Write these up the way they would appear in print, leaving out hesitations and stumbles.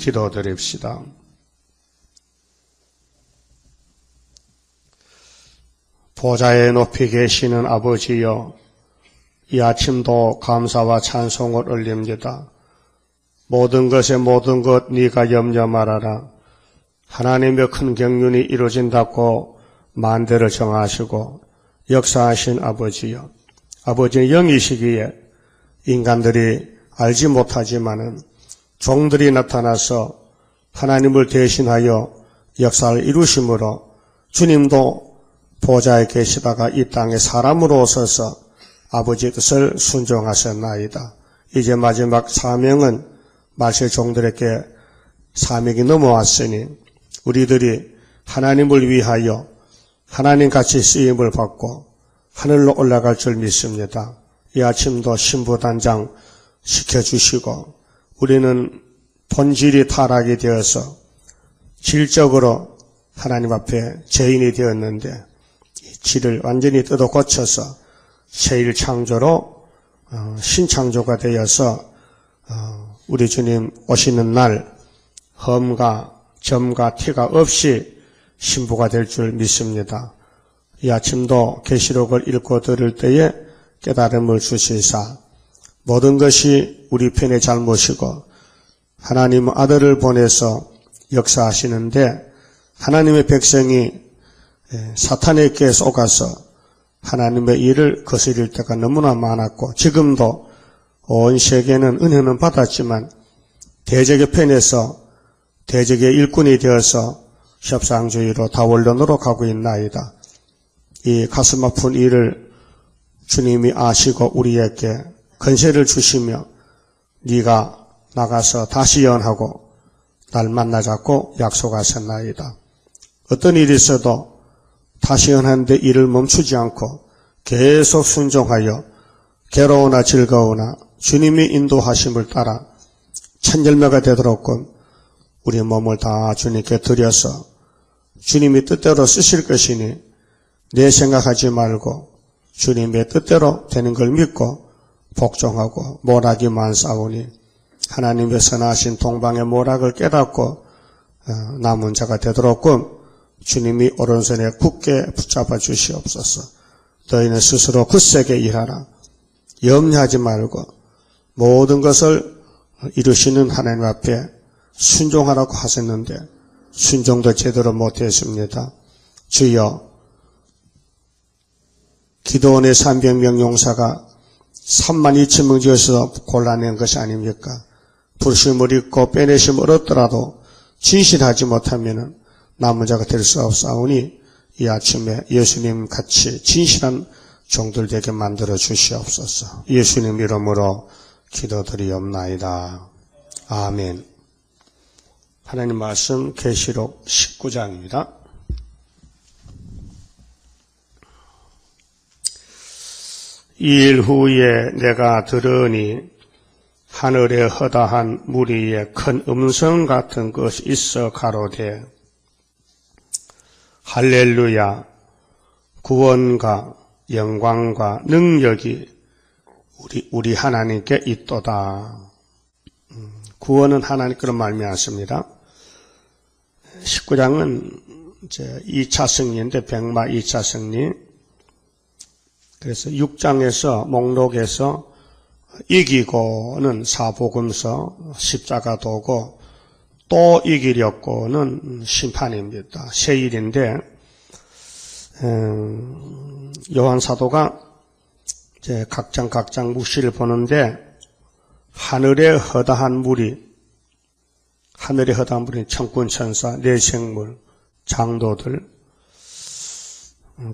기도드립시다. 보좌에 높이 계시는 아버지여, 이 아침도 감사와 찬송을 올립니다. 모든 것에 모든 것 네가 염려 말아라. 하나님의 큰 경륜이 이루어진다고 만대를 정하시고 역사하신 아버지여, 아버지의 영이시기에 인간들이 알지 못하지만은 종들이 나타나서 하나님을 대신하여 역사를 이루심으로 주님도 보좌에 계시다가 이 땅에 사람으로 오셔서 아버지의 뜻을 순종하셨나이다. 이제 마지막 사명은 말세 종들에게 사명이 넘어왔으니 우리들이 하나님을 위하여 하나님같이 쓰임을 받고 하늘로 올라갈 줄 믿습니다. 이 아침도 신부단장 시켜주시고 우리는 본질이 타락이 되어서 질적으로 하나님 앞에 죄인이 되었는데 질을 완전히 뜯어 고쳐서 새일 창조로 신창조가 되어서 우리 주님 오시는 날 험과 점과 티가 없이 신부가 될 줄 믿습니다. 이 아침도 계시록을 읽고 들을 때에 깨달음을 주시사 모든 것이 우리 편의 잘못이고 하나님 아들을 보내서 역사하시는데 하나님의 백성이 사탄에게 속아서 하나님의 일을 거스릴 때가 너무나 많았고 지금도 온 세계는 은혜는 받았지만 대적의 편에서 대적의 일꾼이 되어서 협상주의로 다원론으로 가고 있나이다. 이 가슴 아픈 일을 주님이 아시고 우리에게 건세를 주시며 네가 나가서 다시 예언하고 날 만나자고 약속하셨나이다. 어떤 일이 있어도 다시 예언하는데 일을 멈추지 않고 계속 순종하여 괴로우나 즐거우나 주님이 인도하심을 따라 천열매가 되도록끔 우리 몸을 다 주님께 드려서 주님이 뜻대로 쓰실 것이니 내 생각하지 말고 주님의 뜻대로 되는 걸 믿고 복종하고 모락이 많사오니 하나님의 선하신 동방의 모락을 깨닫고 남은 자가 되도록끔 주님이 오른손에 굳게 붙잡아 주시옵소서. 너희는 스스로 굳세게 일하라. 염려하지 말고 모든 것을 이루시는 하나님 앞에 순종하라고 하셨는데 순종도 제대로 못했습니다. 주여, 기도원의 300명 용사가 32,000명 지어서 골라낸 것이 아닙니까? 불심을 잊고 빼내심을 얻더라도 진실하지 못하면 남은 자가 될 수 없사오니 이 아침에 예수님 같이 진실한 종들 되게 만들어 주시옵소서. 예수님 이름으로 기도드리옵나이다. 아멘. 하나님 말씀 계시록 19장입니다. 이일 후에 내가 들으니 하늘에 허다한 무리에 큰 음성 같은 것이 있어 가로되 할렐루야, 구원과 영광과 능력이 우리 하나님께 있도다. 구원은 하나님께로 말미암습니다. 19장은 이제 2차 승리인데 백마 2차 승리. 그래서 6장에서 목록에서 이기고는 사복음서 십자가 도고 또 이기려고는 심판입니다. 세일인데 요한 사도가 이제 각장 묵시를 보는데 하늘의 허다한 무리, 천군 천사, 내생물, 장도들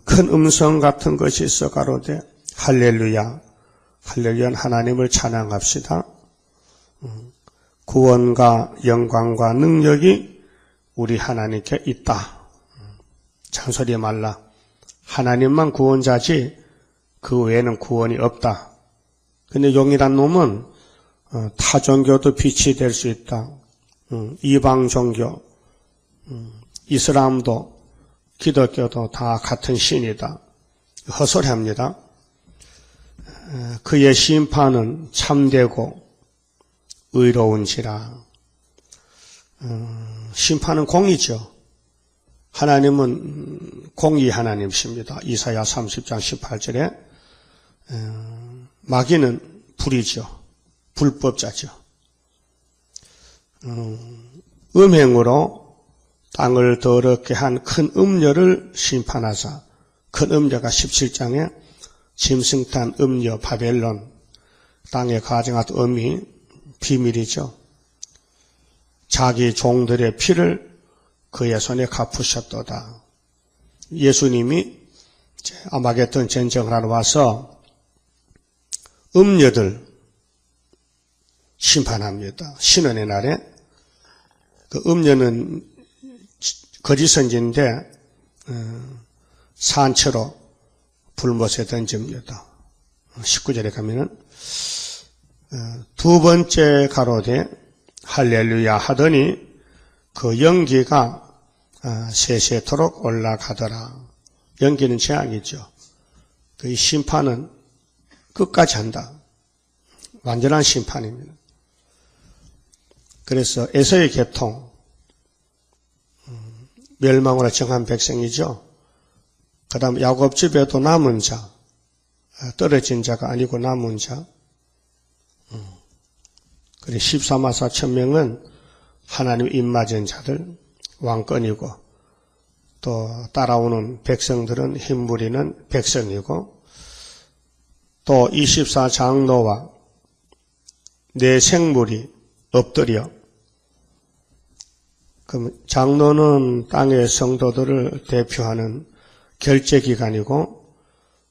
큰 음성 같은 것이 있어 가로되 할렐루야, 할렐루야는 하나님을 찬양합시다. 구원과 영광과 능력이 우리 하나님께 있다. 잔소리 말라. 하나님만 구원자지 그 외에는 구원이 없다. 근데 용이란 놈은 타 종교도 빛이 될 수 있다. 이방 종교, 이슬람도 기독교도 다 같은 신이다. 헛소리합니다. 그의 심판은 참되고 의로운지라. 심판은 공이죠. 하나님은 공의 하나님이십니다. 이사야 30장 18절에 마귀는 불이죠. 불법자죠. 음행으로 땅을 더럽게 한 큰 음녀를 심판하사, 큰 음녀가 17장에 짐승탄 음녀 바벨론, 땅에 가정하던 음이 비밀이죠. 자기 종들의 피를 그의 손에 갚으셨도다. 예수님이 아마겟돈 전쟁을 하러 와서 음녀들 심판합니다. 신원의 날에. 그 음녀는 거짓 선지인데 산채로 불못에 던집니다. 19절에 가면은 두 번째 가로되 할렐루야 하더니 그 연기가 세세토록 올라가더라. 연기는 재앙이죠. 그 심판은 끝까지 한다. 완전한 심판입니다. 그래서 에서의 계통, 멸망으로 정한 백성이죠. 그 다음 야곱 집에도 남은 자, 떨어진 자가 아니고 남은 자. 그리고 14만 4천 명은 하나님 입맞은 자들, 왕권이고, 또 따라오는 백성들은 힘부리는 백성이고, 또 24장로와 내 생물이 엎드려. 그럼 장로는 땅의 성도들을 대표하는 결제기관이고,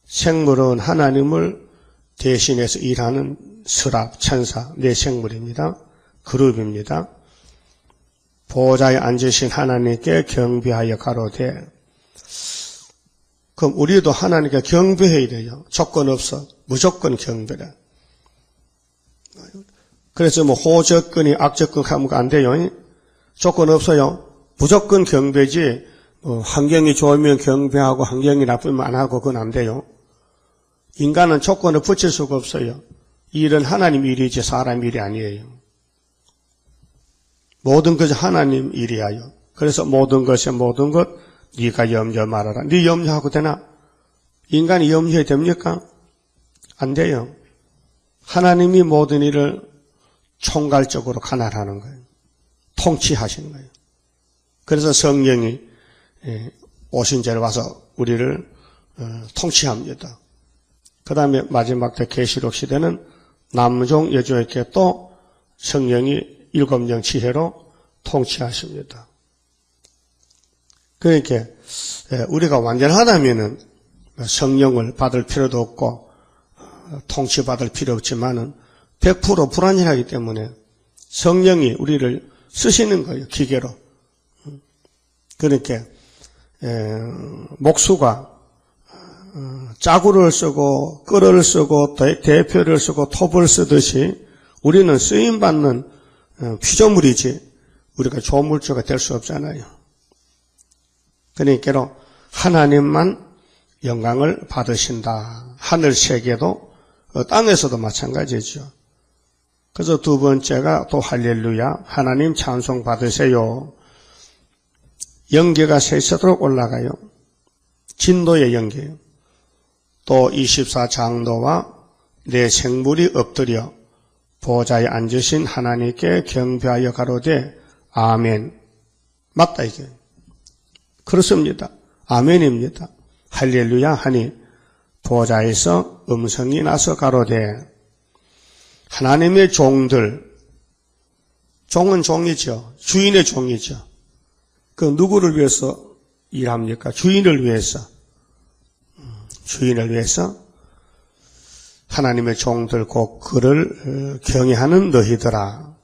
생물은 하나님을 대신해서 일하는 스랍, 천사, 내 생물입니다. 그룹입니다. 보좌에 앉으신 하나님께 경배하여 가로되, 그럼 우리도 하나님께 경배해야 돼요. 조건 없어. 무조건 경배래. 그래서 뭐 호적근이 악적근 하면 안 돼요. 조건 없어요. 무조건 경배지, 환경이 좋으면 경배하고 환경이 나쁘면 안 하고 그건 안 돼요. 인간은 조건을 붙일 수가 없어요. 일은 하나님 일이지 사람 일이 아니에요. 모든 것이 하나님 일이야요. 그래서 모든 것에 모든 것 네가 염려 말아라. 네 염려하고 되나? 인간이 염려해야 됩니까? 안 돼요. 하나님이 모든 일을 총괄적으로 관할하는 거예요. 통치하시는 거예요. 그래서 성령이 오신 자로 와서 우리를 통치합니다. 그 다음에 마지막 때 계시록 시대는 남종 여종에게 또 성령이 7명 지혜로 통치하십니다. 그러니까 우리가 완전하다면은 성령을 받을 필요도 없고 통치받을 필요 없지만은 100% 불완전하기 때문에 성령이 우리를 쓰시는 거예요. 기계로. 그러니까 목수가 짜구를 쓰고 끌을 쓰고 대표를 쓰고 톱을 쓰듯이 우리는 쓰임받는 피조물이지 우리가 조물주가 될 수 없잖아요. 그러니까 하나님만 영광을 받으신다. 하늘 세계도 땅에서도 마찬가지죠. 그래서 두 번째가 또 할렐루야 하나님 찬송 받으세요. 연기가 세세도록 올라가요. 진도의 연기예요. 또 24장로와 내 생물이 엎드려 보좌에 앉으신 하나님께 경배하여 가로되 아멘. 맞다 이게. 그렇습니다. 아멘입니다. 할렐루야 하니 보좌에서 음성이 나서 가로되 하나님의 종들, 종은 종이죠. 주인의 종이죠. 그 누구를 위해서 일합니까? 주인을 위해서. 주인을 위해서 하나님의 종들 곧 그를 경외하는 너희들아.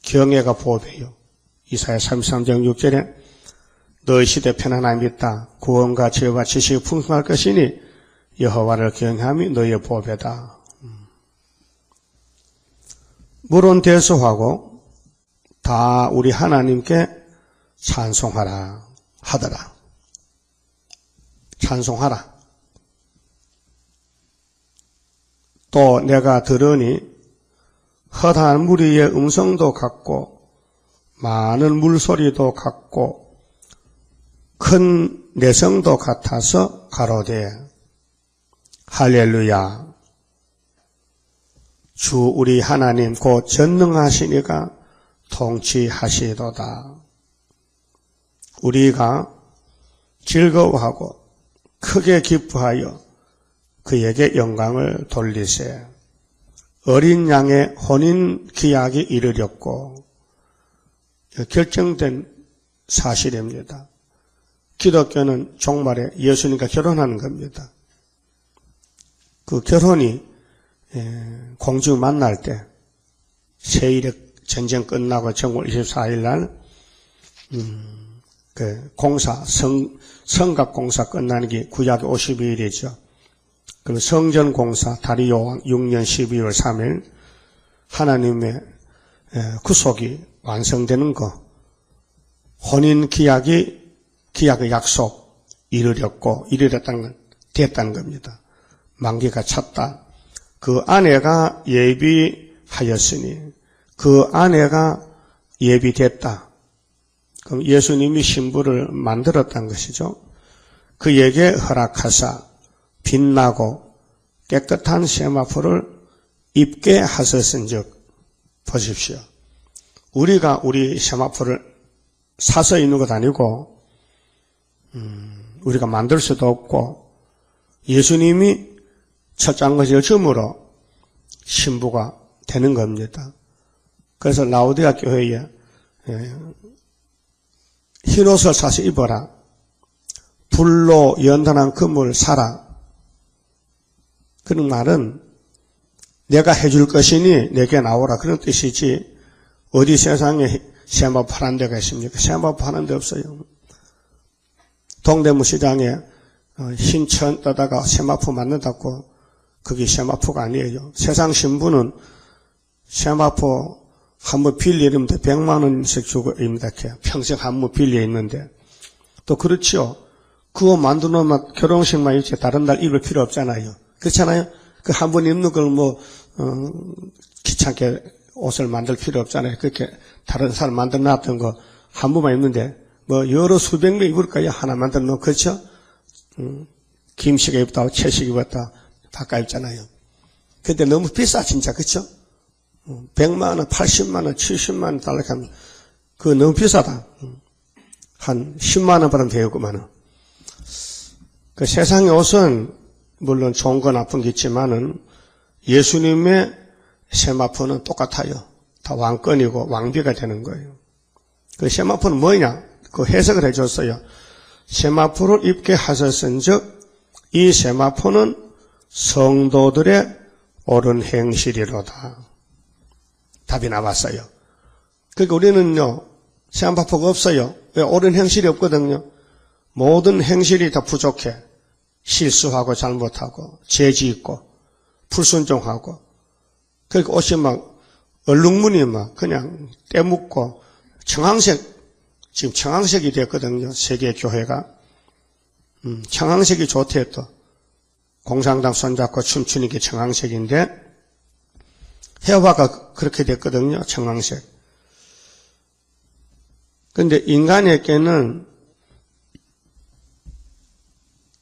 경외가 보배요. 이사야 33장 6절에 너희 시대 편안함이 있다. 구원과 지혜와 지식이 풍성할 것이니 여호와를 경외함이 너희의 보배다. 물론 대수하고 다 우리 하나님께 찬송하라 하더라. 찬송하라. 또 내가 들으니 허다한 무리의 음성도 같고 많은 물소리도 같고 큰 내성도 같아서 가로되 할렐루야 주 우리 하나님 곧 전능하시니가 통치하시도다. 우리가 즐거워하고 크게 기뻐하여 그에게 영광을 돌리세. 어린 양의 혼인 기약이 이르렀고 결정된 사실입니다. 기독교는 종말에 예수님과 결혼하는 겁니다. 그 결혼이 공주 만날 때 세일의 전쟁 끝나고 정월 24일 날 그 공사 성곽 공사 끝나는 게 구약의 52일이죠. 그리고 성전 공사 다리요 6년 12월 3일 하나님의 구속이 완성되는 거 혼인 기약의 약속 이르렀고 이르렀다는 건 됐다는 겁니다. 만기가 찼다. 그 아내가 예비하였으니 그 아내가 예비됐다. 그럼 예수님이 신부를 만들었다는 것이죠. 그에게 허락하사 빛나고 깨끗한 세마포를 입게 하셨은즉 보십시오. 우리가 우리 세마포를 사서 입는 것 아니고 우리가 만들 수도 없고 예수님이 첫 장거지를 줌으로 신부가 되는 겁니다. 그래서 라오디아 교회에 흰옷을 사서 입어라. 불로 연단한 금을 사라. 그런 말은 내가 해줄 것이니 내게 나오라 그런 뜻이지 어디 세상에 세마포 파는 데가 있습니까? 세마포 파는 데 없어요. 동대문 시장에 흰천 떠다가 세마포 만든다고 그게 세마포가 아니에요. 세상 신부는 세마포 한번 빌리면 100만 원씩 주고 입니다. 평생 한번 빌려 있는데 또 그렇지요. 그거 만들어놓으면 결혼식만 입지 다른 날 입을 필요 없잖아요. 그렇잖아요. 그 한 번 입는 걸 귀찮게 옷을 만들 필요 없잖아요. 그렇게 다른 사람 만들어 놨던 거 한 번만 입는데 여러 수백 명 입을까요? 하나 만들어 놓고 그렇죠? 김씨가 입다 채식 입었다 바꿔 입잖아요. 근데 너무 비싸 진짜 그렇죠? 100만 원, 80만 원, 70만 원 달러 하면 그거 너무 비싸다. 한 10만 원보다 되겠구만. 그 세상의 옷은 물론 좋은 건 나쁜 게 있지만은 예수님의 세마포는 똑같아요. 다 왕권이고 왕비가 되는 거예요. 그 세마포는 뭐냐? 그 해석을 해줬어요. 세마포를 입게 하셨은즉 이 세마포는 성도들의 옳은 행실이로다. 답이 나왔어요. 그러니까 우리는요, 세마포가 없어요. 왜? 옳은 행실이 없거든요. 모든 행실이 다 부족해. 실수하고 잘못하고 죄지 있고 불순종하고 그러니까 옷이 막 얼룩무늬 막 그냥 때묻고 청황색 지금 청황색이 됐거든요. 세계 교회가 청황색이 좋대 또 공산당 손잡고 춤추는 게 청황색인데 해화가 그렇게 됐거든요. 청황색. 그런데 인간에게는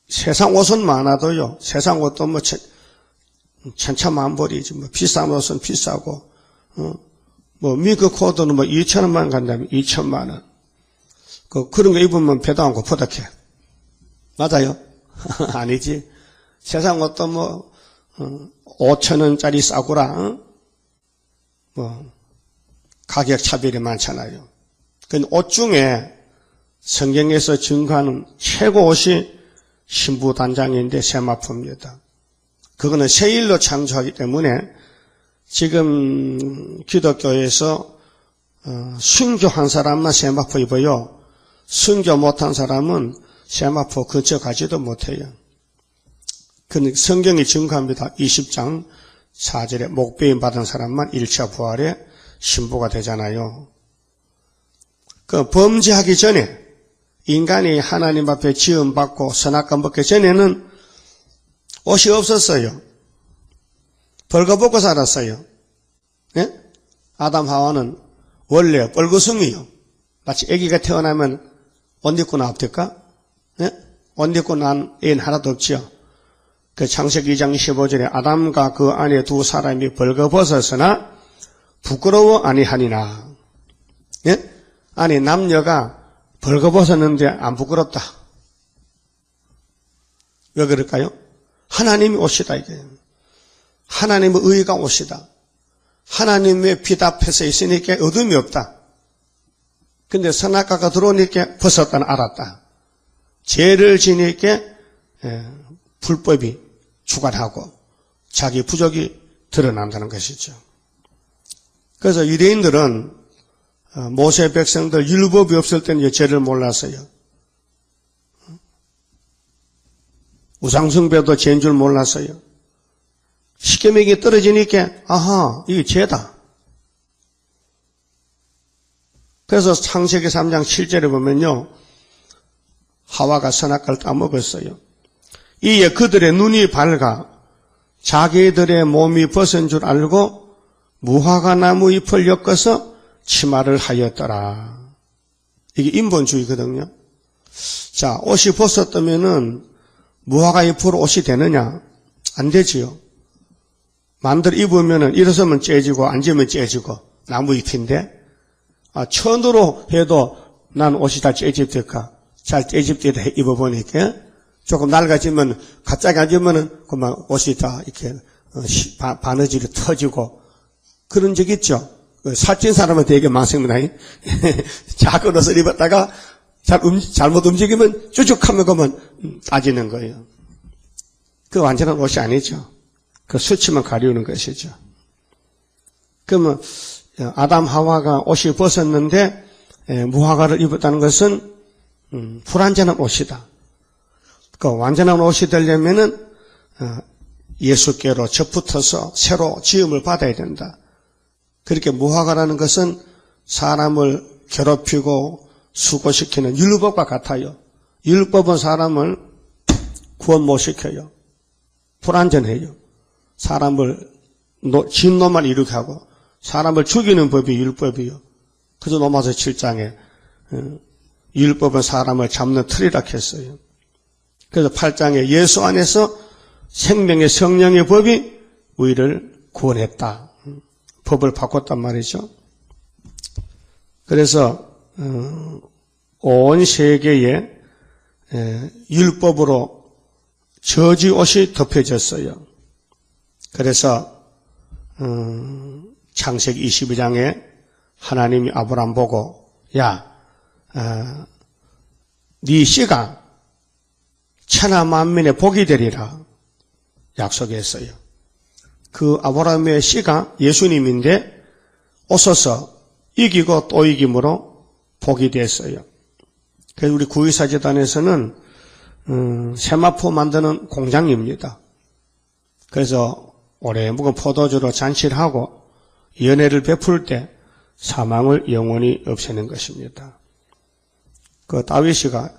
세상 옷은 많아도요. 세상 옷도 천차만별이지. 비싼 옷은 비싸고, 미국 코트는 2,000원만 간다면 2,000만 원. 그런 거 입으면 배도 안 고프다 캐. 맞아요? 아니지. 세상 옷도 5,000원짜리 싸구라. 가격 차별이 많잖아요. 근데 옷 중에 성경에서 증거하는 최고 옷이 신부 단장인데 세마포입니다. 그거는 세일로 창조하기 때문에 지금 기독교에서 순교한 사람만 세마포 입어요. 순교 못한 사람은 세마포 근처 가지도 못해요. 근데 성경이 증거합니다. 20장 4절에 목배임 받은 사람만 1차 부활에 신부가 되잖아요. 그 범죄하기 전에 인간이 하나님 앞에 지음받고 선악과 먹기 전에는 옷이 없었어요. 벌거벗고 살았어요. 예? 아담 하와는 원래 뻘거숭이요. 마치 아기가 태어나면 옷 입고 나옵니까? 예? 옷 입고 난 애는 하나도 없지요. 그 창세기 2장 15절에 아담과 그 안에 두 사람이 벌거벗었으나 부끄러워 아니하니라. 예? 아니 남녀가 벌거벗었는데 안 부끄럽다. 왜 그럴까요? 하나님이 옷이다 이게. 하나님의 의가 옷이다. 하나님의 빛 앞에서 있으니까 어둠이 없다. 근데 선악과가 들어오니까 벗었다는 알았다. 죄를 지니까 불법이 주관하고 자기 부족이 드러난다는 것이죠. 그래서 유대인들은 모세 백성들 율법이 없을 때는 죄를 몰랐어요. 우상숭배도 죄인 줄 몰랐어요. 십계명이 떨어지니까 아하 이게 죄다. 그래서 창세기 3장 7절에 보면요. 하와가 선악과를 따먹었어요. 이에 그들의 눈이 밝아 자기들의 몸이 벗은 줄 알고 무화과 나무 잎을 엮어서 치마를 하였더라. 이게 인본주의거든요. 자, 옷이 벗었다면은 무화과 잎으로 옷이 되느냐? 안 되지요. 마음대로 입으면은 일어서면 째지고 앉으면 째지고 나무 잎인데 천으로 해도 난 옷이 다 째집될까? 잘 째집되다 입어보니까 조금 낡아지면 갑자기 앉으면은 그만 옷이 다 이렇게 바느질이 터지고 그런 적 있죠. 살찐 사람은 되게 많습니다. 작은 옷을 입었다가 잘못 움직이면 쭈죽하면 그만 따지는 거예요. 그 완전한 옷이 아니죠. 그 수치만 가리우는 것이죠. 그러면 아담 하와가 옷이 벗었는데 무화과를 입었다는 것은 불완전한 옷이다. 그 완전한 옷이 되려면은 예수께로 접붙어서 새로 지음을 받아야 된다. 그렇게 무화과라는 것은 사람을 괴롭히고 수고시키는 율법과 같아요. 율법은 사람을 구원 못 시켜요. 불완전해요. 사람을 진노만 이루게 하고 사람을 죽이는 법이 율법이요. 그래서 로마서 7장에 율법은 사람을 잡는 틀이라 했어요. 그래서 8장에 예수 안에서 생명의 성령의 법이 우리를 구원했다. 법을 바꿨단 말이죠. 그래서 온 세계에 율법으로 저지옷이 덮여졌어요. 그래서 창세기 22장에 하나님이 아브람 보고 야, 네 씨가 천하 만민의 복이 되리라 약속했어요. 그 아브라함의 씨가 예수님인데 오셔서 이기고 또 이김으로 복이 됐어요. 그래서 우리 구의사재단에서는 세마포 만드는 공장입니다. 그래서 오래 묵은 포도주로 잔치를 하고 연회를 베풀 때 사망을 영원히 없애는 것입니다. 그 다윗이가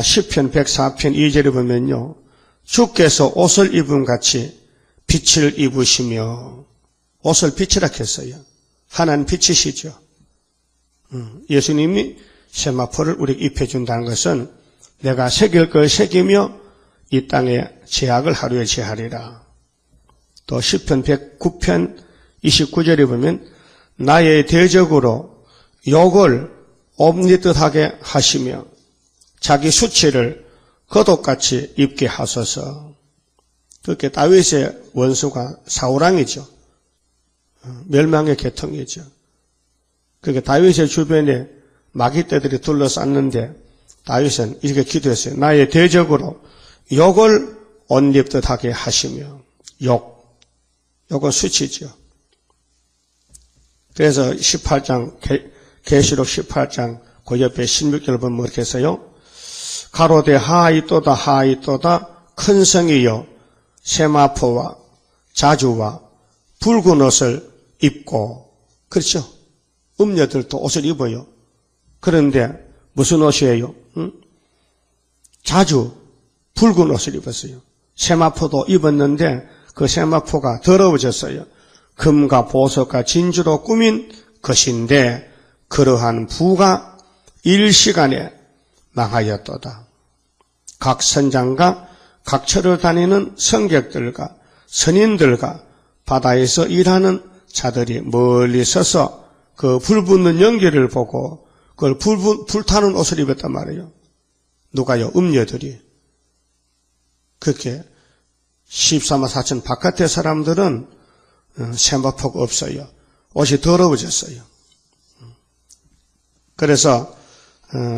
시편 104편 2절에 보면요. 주께서 옷을 입은 같이 빛을 입으시며 옷을 빛이라 했어요. 하나님 빛이시죠. 예수님이 세마포를 우리에게 입혀준다는 것은 내가 새길 걸 새기며 이 땅에 제약을 하루에 제하리라. 또 시편 109편 29절에 보면 나의 대적으로 욕을 옴니뜻하게 하시며 자기 수치를 겉옷같이 입게 하소서. 그렇게 다윗의 원수가 사울왕이죠. 멸망의 계통이죠. 그렇게 다윗의 주변에 마귀떼들이 둘러쌌는데 다윗은 이렇게 기도했어요. 나의 대적으로 욕을 옷 입듯 하게 하시며 욕은 수치죠. 그래서 18장 계시록 18장 그 옆에 16절 보면 이렇게 했어요. 가로되 하이또다 큰 성이여 세마포와 자주와 붉은 옷을 입고 그렇죠. 음녀들도 옷을 입어요. 그런데 무슨 옷이에요? 자주 붉은 옷을 입었어요. 세마포도 입었는데 그 세마포가 더러워졌어요. 금과 보석과 진주로 꾸민 것인데 그러한 부가 일시간에 망하였도다. 각 선장과 각 처를 다니는 성객들과 선인들과 바다에서 일하는 자들이 멀리 서서 그 불붙는 연기를 보고 그걸 불타는 옷을 입었단 말이에요. 누가요? 음녀들이. 그렇게 14만 4천 바깥의 사람들은 세마포가 없어요. 옷이 더러워졌어요. 그래서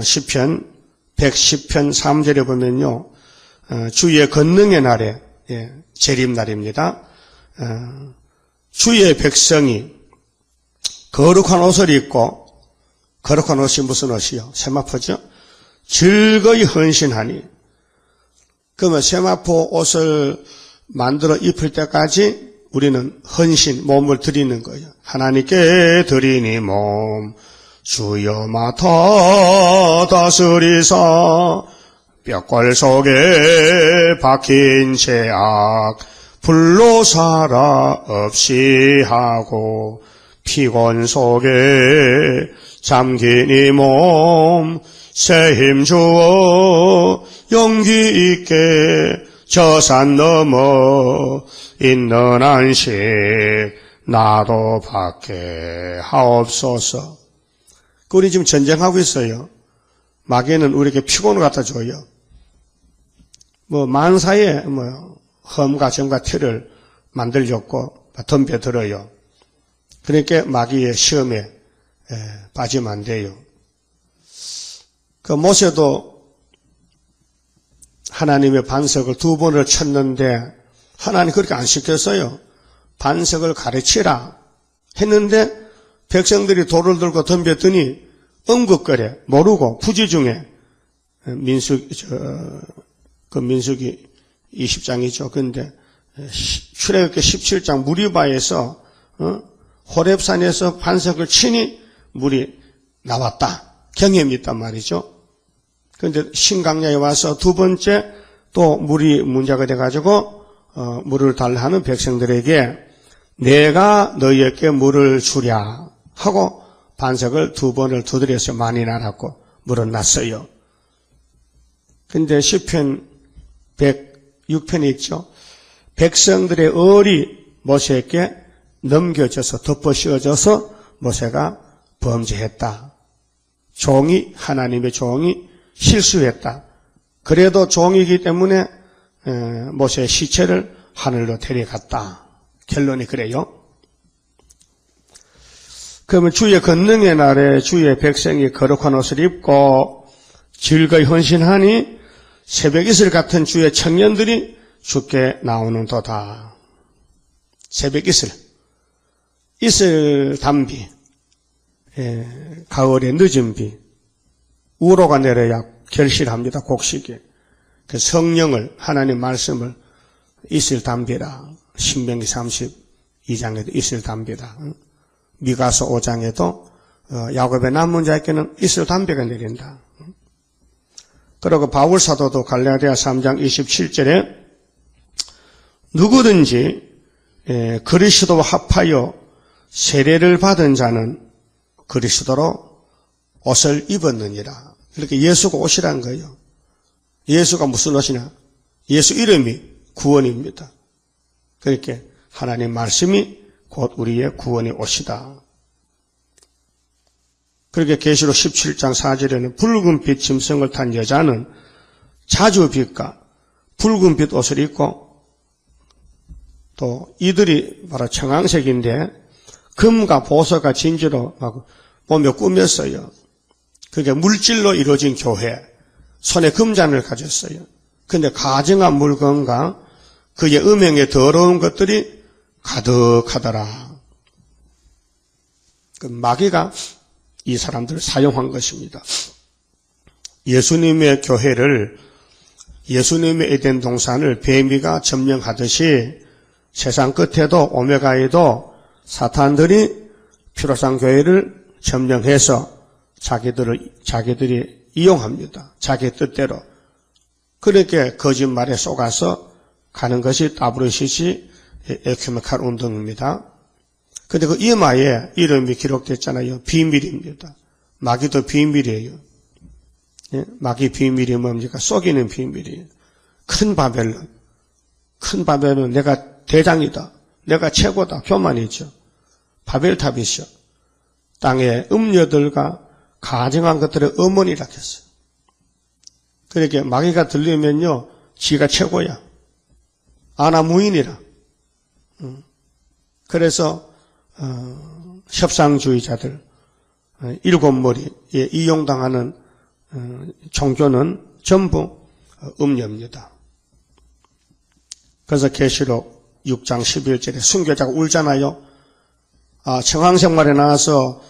시편 110편 3절에 보면요. 주의 권능의 날에 재림날입니다. 주의 백성이 거룩한 옷을 입고 거룩한 옷이 무슨 옷이요? 세마포죠. 즐거이 헌신하니 그러면 세마포 옷을 만들어 입을 때까지 우리는 헌신, 몸을 드리는 거예요. 하나님께 드리니 몸 주여 맡아 다스리사 뼈골 속에 박힌 죄악 불로 살아 없이 하고 피곤 속에 잠긴 이 몸 새 힘 주어 용기 있게 저 산 넘어 있는 안식 나도 받게 하옵소서. 우리 지금 전쟁하고 있어요. 마귀는 우리에게 피곤을 갖다 줘요. 만사에 험과 정과 티를 만들려고 덤벼들어요. 그러니까 마귀의 시험에 빠지면 안 돼요. 그 모세도 하나님의 반석을 2번을 쳤는데 하나님 그렇게 안 시켰어요. 반석을 가르치라 했는데 백성들이 돌을 들고 덤볐더니 엉긋거려 모르고 부지 중에 민수기 20장이죠. 그런데 출애굽기 17장 무리바에서 호렙산에서 반석을 치니 물이 나왔다. 경험이 있단 말이죠. 그런데 신강야에 와서 2번째 또 물이 문제가 돼가지고 물을 달라 하는 백성들에게 내가 너희에게 물을 주랴 하고 반석을 2번을 두드려서 많이 날았고 물은 났어요. 근데 시편 106편에 있죠. 백성들의 얼이 모세에게 넘겨져서 덮어 씌워져서 모세가 범죄했다. 하나님의 종이 실수했다. 그래도 종이기 때문에 모세의 시체를 하늘로 데려갔다. 결론이 그래요. 그러면 주의 권능의 날에 주의 백성이 거룩한 옷을 입고 즐거이 헌신하니 새벽 이슬 같은 주의 청년들이 주께 나오는도다. 새벽 이슬 단비, 가을의 늦은 비, 우로가 내려야 결실합니다. 곡식에. 그 성령을 하나님 말씀을 이슬 단비라. 신명기 32장에도 이슬 단비다. 미가서 5장에도 야곱의 남은 자에게는 이슬 단비가 내린다. 그리고 바울 사도도 갈라디아 3장 27절에 누구든지 그리스도와 합하여 세례를 받은 자는 그리스도로 옷을 입었느니라. 이렇게 예수가 옷이란 거예요. 예수가 무슨 옷이냐? 예수 이름이 구원입니다. 그렇게 하나님 말씀이 곧 우리의 구원의 옷이다. 그렇게 계시록 17장 4절에는 붉은빛 짐승을 탄 여자는 자주빛과 붉은빛 옷을 입고 또 이들이 바로 청황색인데 금과 보석과 진주로 막 몸에 꾸몄어요. 그게 물질로 이루어진 교회. 손에 금잔을 가졌어요. 그런데 가증한 물건과 그의 음행에 더러운 것들이 가득하더라. 그 마귀가 이 사람들을 사용한 것입니다. 예수님의 교회를, 예수님의 에덴 동산을 뱀이가 점령하듯이 세상 끝에도 오메가에도 사탄들이 피로상 교회를 점령해서 자기들이 이용합니다. 자기 뜻대로. 그렇게 거짓말에 속아서 가는 것이 WCC 에큐메칼 운동입니다. 근데 그 이마에 이름이 기록됐잖아요. 비밀입니다. 마귀도 비밀이에요. 예? 마귀 비밀이 뭡니까? 속이는 비밀이에요. 큰 바벨론. 큰 바벨론, 내가 대장이다. 내가 최고다. 교만이죠. 바벨탑이죠. 땅의 음녀들과 가증한 것들의 어머니라 했어요. 그렇게 마귀가 들리면요, 지가 최고야. 아나무인이라. 그래서 협상주의자들, 일곱 머리에 이용당하는 종교는 전부 음녀입니다. 그래서 계시록 6장 11절에 순교자가 울잖아요. 청황생활에 나와서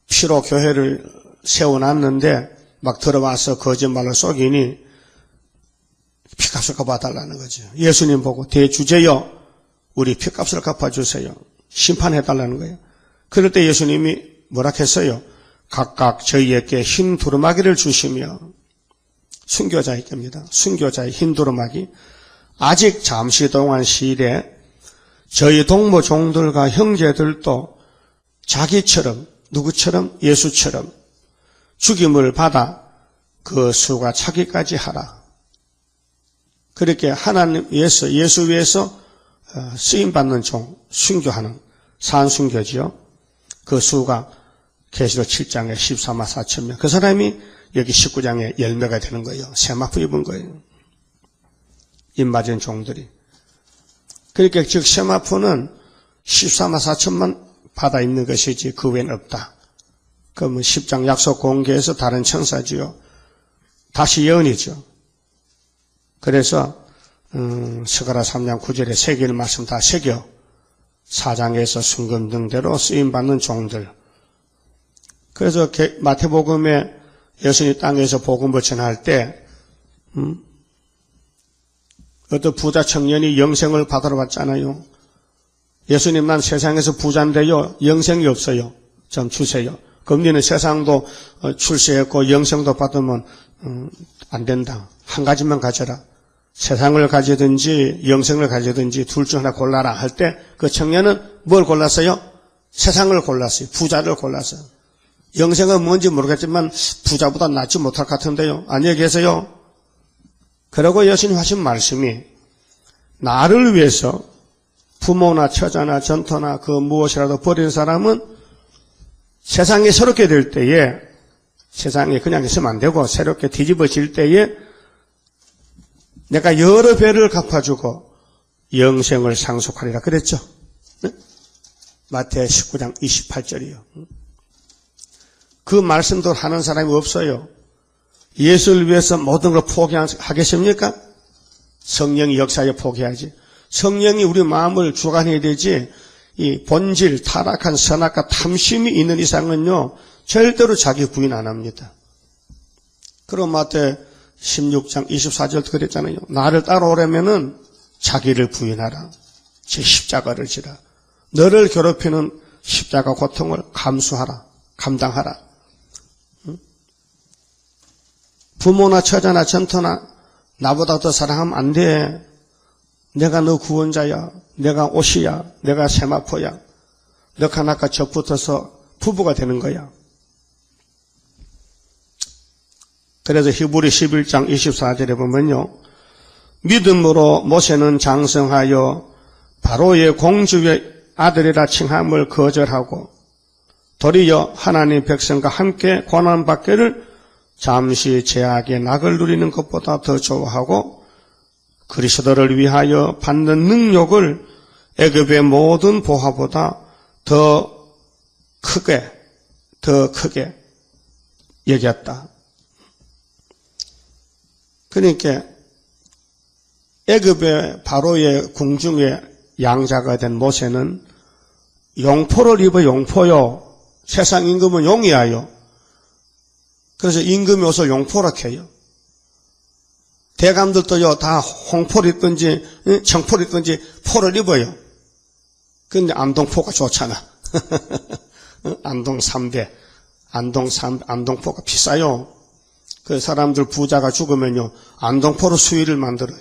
피로 교회를 세워놨는데 막 들어와서 거짓말을 속이니 피값을 갚아달라는 거죠. 예수님 보고 대주제여 우리 피값을 갚아주세요. 심판해달라는 거예요. 그럴 때 예수님이 뭐라 했어요? 각각 저희에게 흰 두루마기를 주시며, 순교자에게입니다. 순교자의 흰 두루마기. 아직 잠시 동안 시일에 저희 동무 종들과 형제들도 자기처럼, 누구처럼? 예수처럼 죽임을 받아 그 수가 차기까지 하라. 그렇게 하나님 위해서, 예수 위해서 쓰임받는 종, 순교하는 산순교지요. 그 수가 계시록 7장에 14만 4천 명. 그 사람이 여기 19장에 열매가 되는 거예요. 세마포 입은 거예요. 입맞은 종들이. 그러니까 즉 세마포는 14만 4천만 받아 있는 것이지 그 외엔 없다. 그러면 10장 약속 공개에서 다른 천사지요. 다시 예언이죠. 그래서 스가랴 3장 9절에 새길 말씀 다 새겨 4장에서 순금등대로 쓰임받는 종들. 그래서 마태복음에 예수님 땅에서 복음을 전할 때 어떤 부자 청년이 영생을 받으러 왔잖아요. 예수님, 난 세상에서 부자인데요, 영생이 없어요. 좀 주세요. 그럼 너는 세상도 출세했고 영생도 받으면 안 된다. 한 가지만 가져라. 세상을 가지든지 영생을 가지든지 둘 중 하나 골라라 할 때 그 청년은 뭘 골랐어요? 세상을 골랐어요. 부자를 골랐어요. 영생은 뭔지 모르겠지만 부자보다 낫지 못할 것 같은데요. 안녕히 계세요. 그러고 예수님 하신 말씀이 나를 위해서 부모나 처자나 전토나 그 무엇이라도 버린 사람은 세상에 새롭게 될 때에, 세상에 그냥 있으면 안 되고 새롭게 뒤집어질 때에 내가 여러 배를 갚아주고 영생을 상속하리라 그랬죠. 네? 마태 19장 28절이요. 그 말씀도 하는 사람이 없어요. 예수를 위해서 모든 걸 포기하겠습니까? 성령이 역사에 포기하지. 성령이 우리 마음을 주관해야 되지, 이 본질, 타락한 선악과 탐심이 있는 이상은요, 절대로 자기 부인 안 합니다. 그럼 마태 16장 24절도 그랬잖아요. 나를 따라오려면은 자기를 부인하라. 제 십자가를 지라. 너를 괴롭히는 십자가 고통을 감수하라. 감당하라. 부모나 처자나 전토나 나보다 더 사랑하면 안 돼. 내가 너 구원자야. 내가 옷이야. 내가 세마포야. 너가 나가 접붙어서 부부가 되는 거야. 그래서 히브리 11장 24절에 보면요. 믿음으로 모세는 장성하여 바로의 공주의 아들이라 칭함을 거절하고 도리어 하나님 백성과 함께 고난받기를 잠시 죄악의 낙을 누리는 것보다 더 좋아하고 그리스도를 위하여 받는 능력을 애굽의 모든 보화보다 더 크게 여겼다. 그러니까 애굽의 바로의 궁중의 양자가 된 모세는 용포를 입어 용포요. 세상 임금은 용이야요. 그래서 임금이 옷을 용포라 해요. 대감들도요, 다 홍포를 입든지, 청포를 입든지, 포를 입어요. 근데 안동포가 좋잖아. 안동 3배, 안동포가 비싸요. 그 사람들 부자가 죽으면요, 안동포로 수의를 만들어요.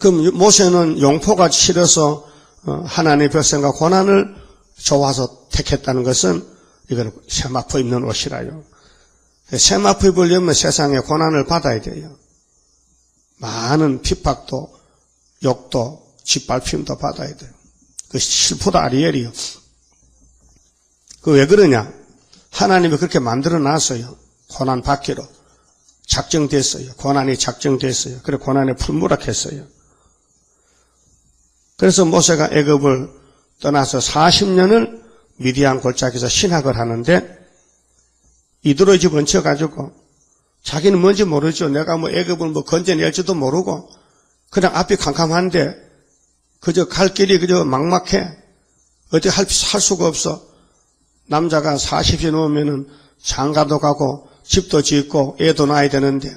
그럼 모세는 용포가 싫어서 하나님의 백성과 고난을 좋아서 택했다는 것은 이건 세마포 입는 옷이라요. 세마포 입으려면 세상에 고난을 받아야 돼요. 많은 핍박도 욕도 짓밟힘도 받아야 돼요. 그 실포도 아리엘이요. 그 왜 그러냐? 하나님이 그렇게 만들어 놨어요. 고난 받기로 작정됐어요. 고난이 작정됐어요. 그래 고난에 풀무락했어요. 그래서 모세가 애굽을 떠나서 40년을 미디안 골짜기에서 신학을 하는데 이들의 집 얹혀가지고 자기는 뭔지 모르죠. 내가 뭐 애굽을 뭐 건져낼지도 모르고 그냥 앞이 캄캄한데 그저 갈 길이 그저 막막해. 어떻게 할 수가 없어. 남자가 40이 넘으면은 장가도 가고 집도 짓고 애도 낳아야 되는데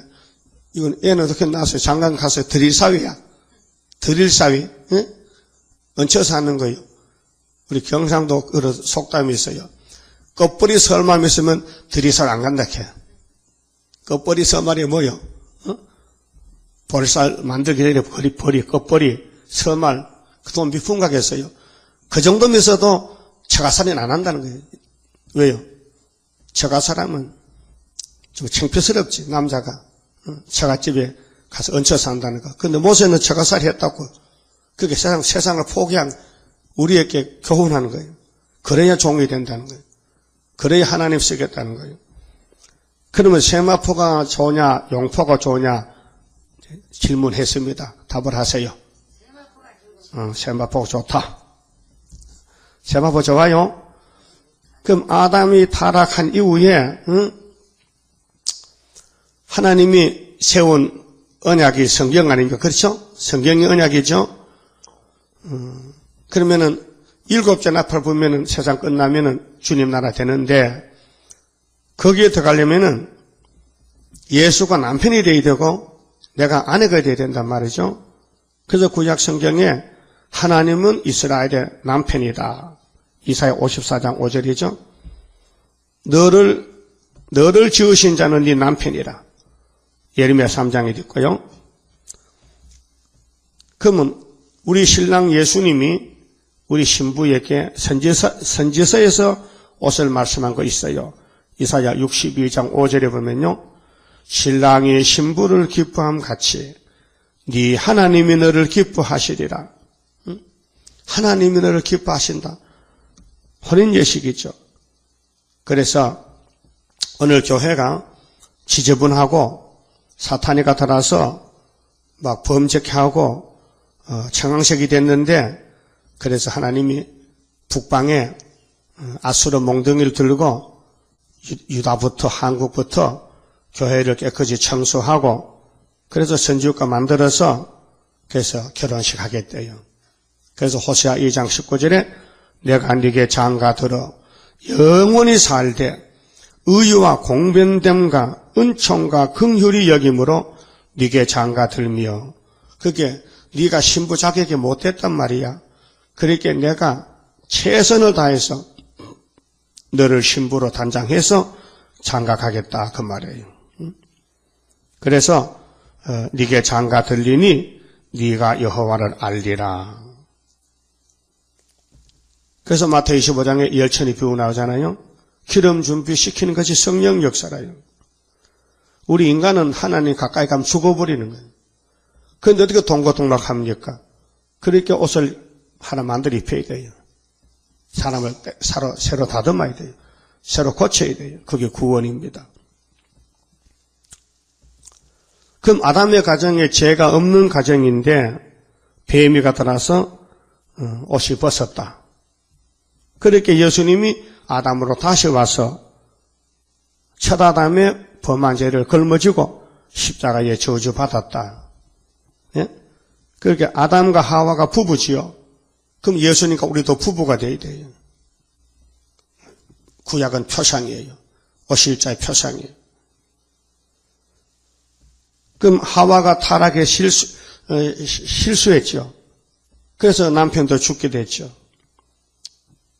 이건 애는 어떻게 낳았어요? 장가 가서 드릴사위야. 드릴사위. 예? 얹혀서 하는 거예요. 우리 경상도 그런 속담이 있어요. 껍벌이 설만 있으면 드리살 안 간다 캐. 껍벌이 설말이 뭐요? 보리쌀 만들기 전에 껍벌이 설말 그 돈 미풍가겠어요. 그 정도면 있어도 처가살이는 안 한다는 거예요. 왜요? 처가사람은 좀 창피스럽지. 남자가 처갓집에 가서 얹혀서 한다는 거. 근데 모세는 처가살이 했다고 그게 세상을 포기한 우리에게 교훈하는 거예요. 그래야 종이 된다는 거예요. 그래야 하나님 쓰겠다는 거예요. 그러면 세마포가 좋으냐 용포가 좋으냐 질문했습니다. 답을 하세요. 세마포가 좋다. 세마포 좋아요? 그럼 아담이 타락한 이후에 하나님이 세운 언약이 성경 아닙니까? 그렇죠? 성경이 언약이죠? 그러면은 7째 나팔 보면은 세상 끝나면은 주님 나라 되는데 거기에 들어가려면은 예수가 남편이 돼야 되고 내가 아내가 돼야 된단 말이죠. 그래서 구약 성경에 하나님은 이스라엘의 남편이다. 이사야 54장 5절이죠. 너를 지으신 자는 네 남편이라. 예레미야 3장에 있고요. 그러면 우리 신랑 예수님이 우리 신부에게 선지서에서 옷을 말씀한 거 있어요. 이사야 62장 5절에 보면요. 신랑이 신부를 기뻐함 같이 네 하나님이 너를 기뻐하시리라. 하나님이 너를 기뻐하신다. 혼인 예식이죠. 그래서 오늘 교회가 지저분하고 사탄이 나타나서 막 범죄하고 청황색이 됐는데 그래서 하나님이 북방에 아수르 몽둥이를 들고 유다부터 한국부터 교회를 깨끗이 청소하고 그래서 선지국가 만들어서 그래서 결혼식 하겠대요. 그래서 호세아 2장 19절에 내가 네게 장가들어 영원히 살되 의와 공변됨과 은총과 긍휼이 여김으로 네게 장가들며 그게 네가 신부 자격이 못됐단 말이야. 그러니까 내가 최선을 다해서 너를 신부로 단장해서 장가가겠다 그 말이에요. 그래서 네게 장가들리니 네가 여호와를 알리라. 그래서 마태복음 25장에 열천이 비우 나오잖아요. 기름 준비시키는 것이 성령 역사라요. 우리 인간은 하나님 가까이 가면 죽어버리는 거예요. 그런데 어떻게 동고동락합니까? 그러니까 옷을 하나 만들어 입혀야 돼요. 사람을 새로 다듬어야 돼요. 새로 고쳐야 돼요. 그게 구원입니다. 그럼 아담의 가정에 죄가 없는 가정인데 뱀이 나타나서 옷이 벗었다. 그렇게 예수님이 아담으로 다시 와서 첫 아담의 범한 죄를 걸머지고 십자가에 저주받았다. 예? 그렇게 아담과 하와가 부부지요. 그럼 예수님과 우리도 부부가 돼야 돼요. 구약은 표상이에요. 오실자의 표상이에요. 그럼 하와가 타락에 실수했죠. 그래서 남편도 죽게 됐죠.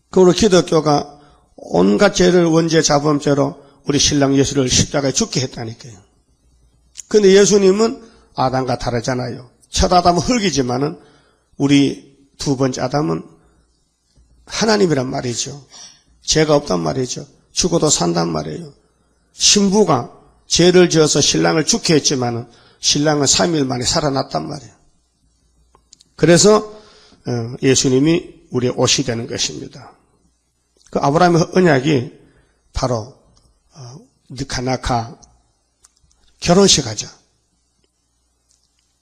그리고 기독교가 온갖 죄를 원죄 자범죄로 우리 신랑 예수를 십자가에 죽게 했다니까요. 그런데 예수님은 아담과 다르잖아요. 첫 아담은 흙이지만은 우리 두 번째 아담은 하나님이란 말이죠. 죄가 없단 말이죠. 죽어도 산단 말이에요. 신부가 죄를 지어서 신랑을 죽게 했지만은 신랑은 3일 만에 살아났단 말이에요. 그래서 예수님이 우리의 옷이 되는 것입니다. 그 아브라함의 언약이 바로 느카나카 결혼식 하자.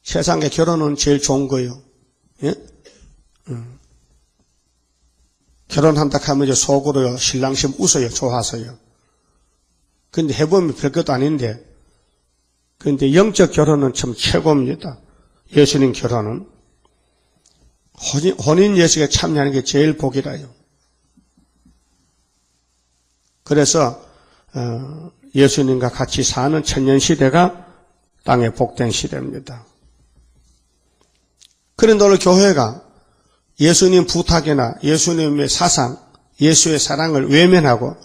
세상에 결혼은 제일 좋은 거예요. 예? 결혼한다 하면 이제 속으로요, 신랑심 웃어요, 좋아서요. 근데 해보면 별것도 아닌데, 근데 영적 결혼은 참 최고입니다. 예수님 결혼은. 혼인 예식에 참여하는 게 제일 복이라요. 그래서, 예수님과 같이 사는 천년시대가 땅의 복된 시대입니다. 그런데 오늘 교회가 예수님 부탁이나 예수님의 사상, 예수의 사랑을 외면하고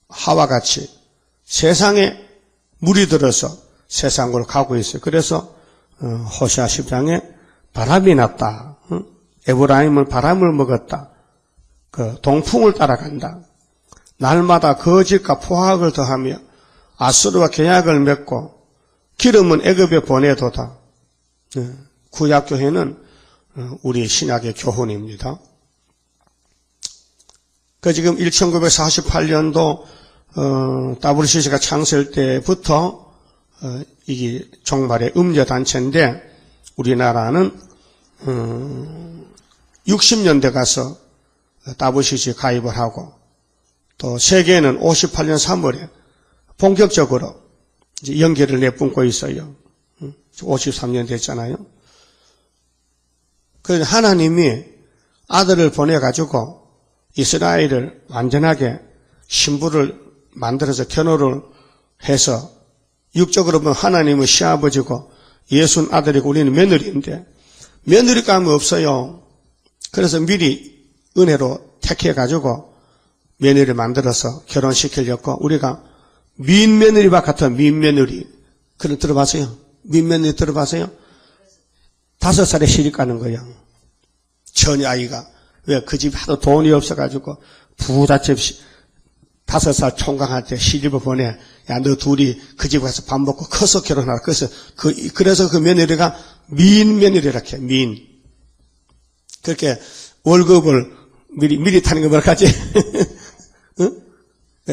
하와 같이 세상에 물이 들어서 세상으로 가고 있어요. 그래서 호세아 10장에 바람이 났다. 에브라임은 바람을 먹었다. 그 동풍을 따라간다. 날마다 거짓과 포악을 더하며 아수르와 계약을 맺고 기름은 애굽에 보내도다. 구약교회는 우리 신약의 교훈입니다. 그 지금 1948년도 WCC가 창설 때부터 이게 종말의 음녀단체인데 우리나라는 60년대 가서 WCC 가입을 하고 또 세계는 58년 3월에 본격적으로 이제 연계를 내뿜고 있어요. 53년 됐잖아요. 그래서 하나님이 아들을 보내가지고 이스라엘을 완전하게 신부를 만들어서 견호를 해서 육적으로 보면 하나님은 시아버지고 예수는 아들이고 우리는 며느리인데 며느리감이 없어요. 그래서 미리 은혜로 택해가지고 며느리를 만들어서 결혼시키려고 우리가 민며느리와 같은 민며느리. 그런 들어봤어요? 민며느리 들어봤어요? 5살에 시집 가는 거예요. 처녀아이가. 왜? 그 집 하도 돈이 없어가지고 부잣집 5살 총각할 때 시집을 보내. 야, 너 둘이 그 집 가서 밥 먹고 커서 결혼하라. 그래서 그 며느리가 민며느리라 해. 민. 그렇게 월급을 미리 타는 거 뭐라 하지? 응?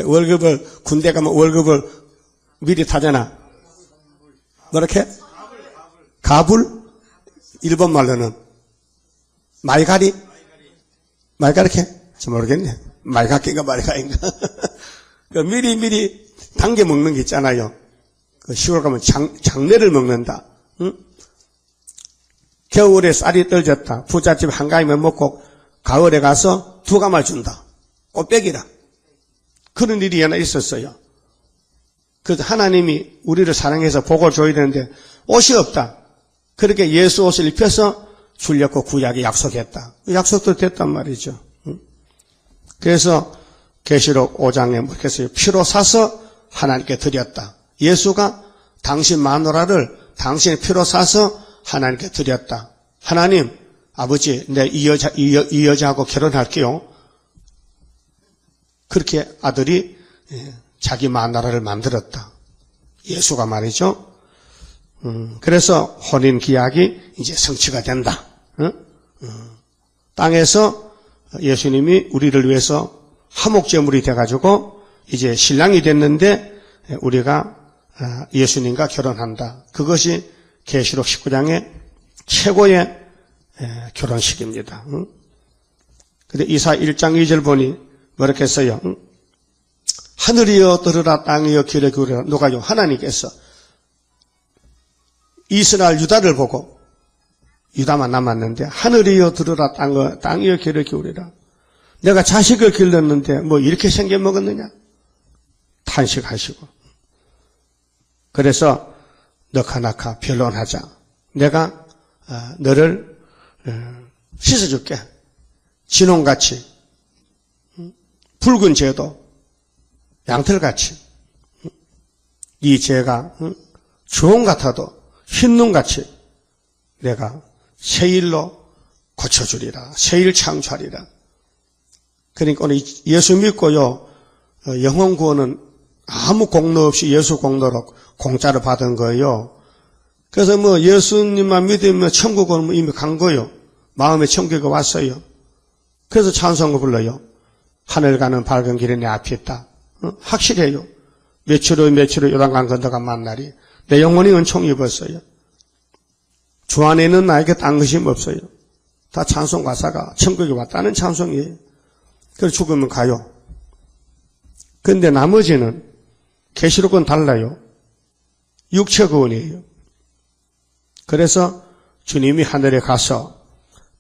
월급을, 군대 가면 월급을 미리 타잖아. 뭐라 해? 가불? 일본 말로는 말가리? 말가리 해? 저 모르겠네. 말가리인가 말가리인가. 그 미리 당겨 먹는 게 있잖아요. 그 시골 가면 장내를 먹는다. 응? 겨울에 쌀이 떨어졌다. 부잣집 한가위만 먹고 가을에 가서 2가마를 준다. 꽃배기라. 그런 일이 하나 있었어요. 그래서 하나님이 우리를 사랑해서 복을 줘야 되는데 옷이 없다. 그렇게 예수 옷을 입혀서 주려고 구약에 약속했다. 약속도 됐단 말이죠. 그래서 계시록 5장에 뭐 했어요? 피로 사서 하나님께 드렸다. 예수가 당신 마누라를 당신의 피로 사서 하나님께 드렸다. 하나님, 아버지, 내 이 여자하고 결혼할게요. 그렇게 아들이 자기 마누라를 만들었다. 예수가 말이죠. 그래서 혼인 기약이 이제 성취가 된다. 땅에서 예수님이 우리를 위해서 화목제물이 돼가지고 이제 신랑이 됐는데 우리가 예수님과 결혼한다. 그것이 계시록 19장의 최고의 결혼식입니다. 근데 이사 1장 2절 보니 뭐라고 했어요? 하늘이여 들으라 땅이여 귀를 기울여라. 누가요? 하나님께서 이스라엘 유다를 보고 유다만 남았는데 하늘이여 들으라 땅이여 귀를 기울여라. 내가 자식을 길렀는데 뭐 이렇게 생겨 먹었느냐? 탄식하시고. 그래서 너카나카 변론하자. 내가 너를 씻어줄게. 진홍같이 붉은 죄도 양털같이 이 죄가 주홍 같아도 흰 눈같이 내가 새 일로 고쳐주리라. 새 일 창조하리라. 그러니까 오늘 예수 믿고요, 영혼 구원은 아무 공로 없이 예수 공로로 공짜로 받은 거예요. 그래서 뭐 예수님만 믿으면 천국은 이미 간 거예요. 마음에 천국이 왔어요. 그래서 찬송을 불러요. 하늘 가는 밝은 길이 내 앞에 있다. 확실해요. 며칠 후 요단강 건너가 만나리. 내 영혼이 은총 입었어요. 주 안에 있는 나에게 딴 것이 없어요. 다 찬송 가사가 천국에 왔다는 찬송이에요. 그래서 죽으면 가요. 근데 나머지는 계시록은 달라요. 육체 구원이에요. 그래서 주님이 하늘에 가서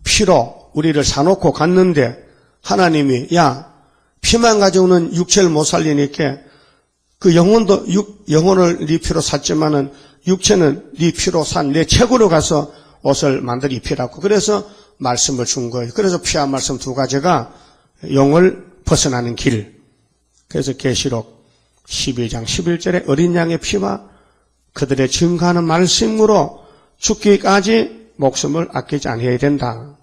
피로 우리를 사놓고 갔는데 하나님이 야 피만 가지고는 육체를 못 살리니까 그 영혼을 네 피로 샀지만은 육체는 네 피로 산 내 책으로 가서 옷을 만들어 입히라고. 그래서 말씀을 준 거예요. 그래서 피와 말씀 두 가지가 영을 벗어나는 길. 그래서 계시록 12장 11절에 어린 양의 피와 그들의 증거하는 말씀으로 죽기까지 목숨을 아끼지 않아야 된다.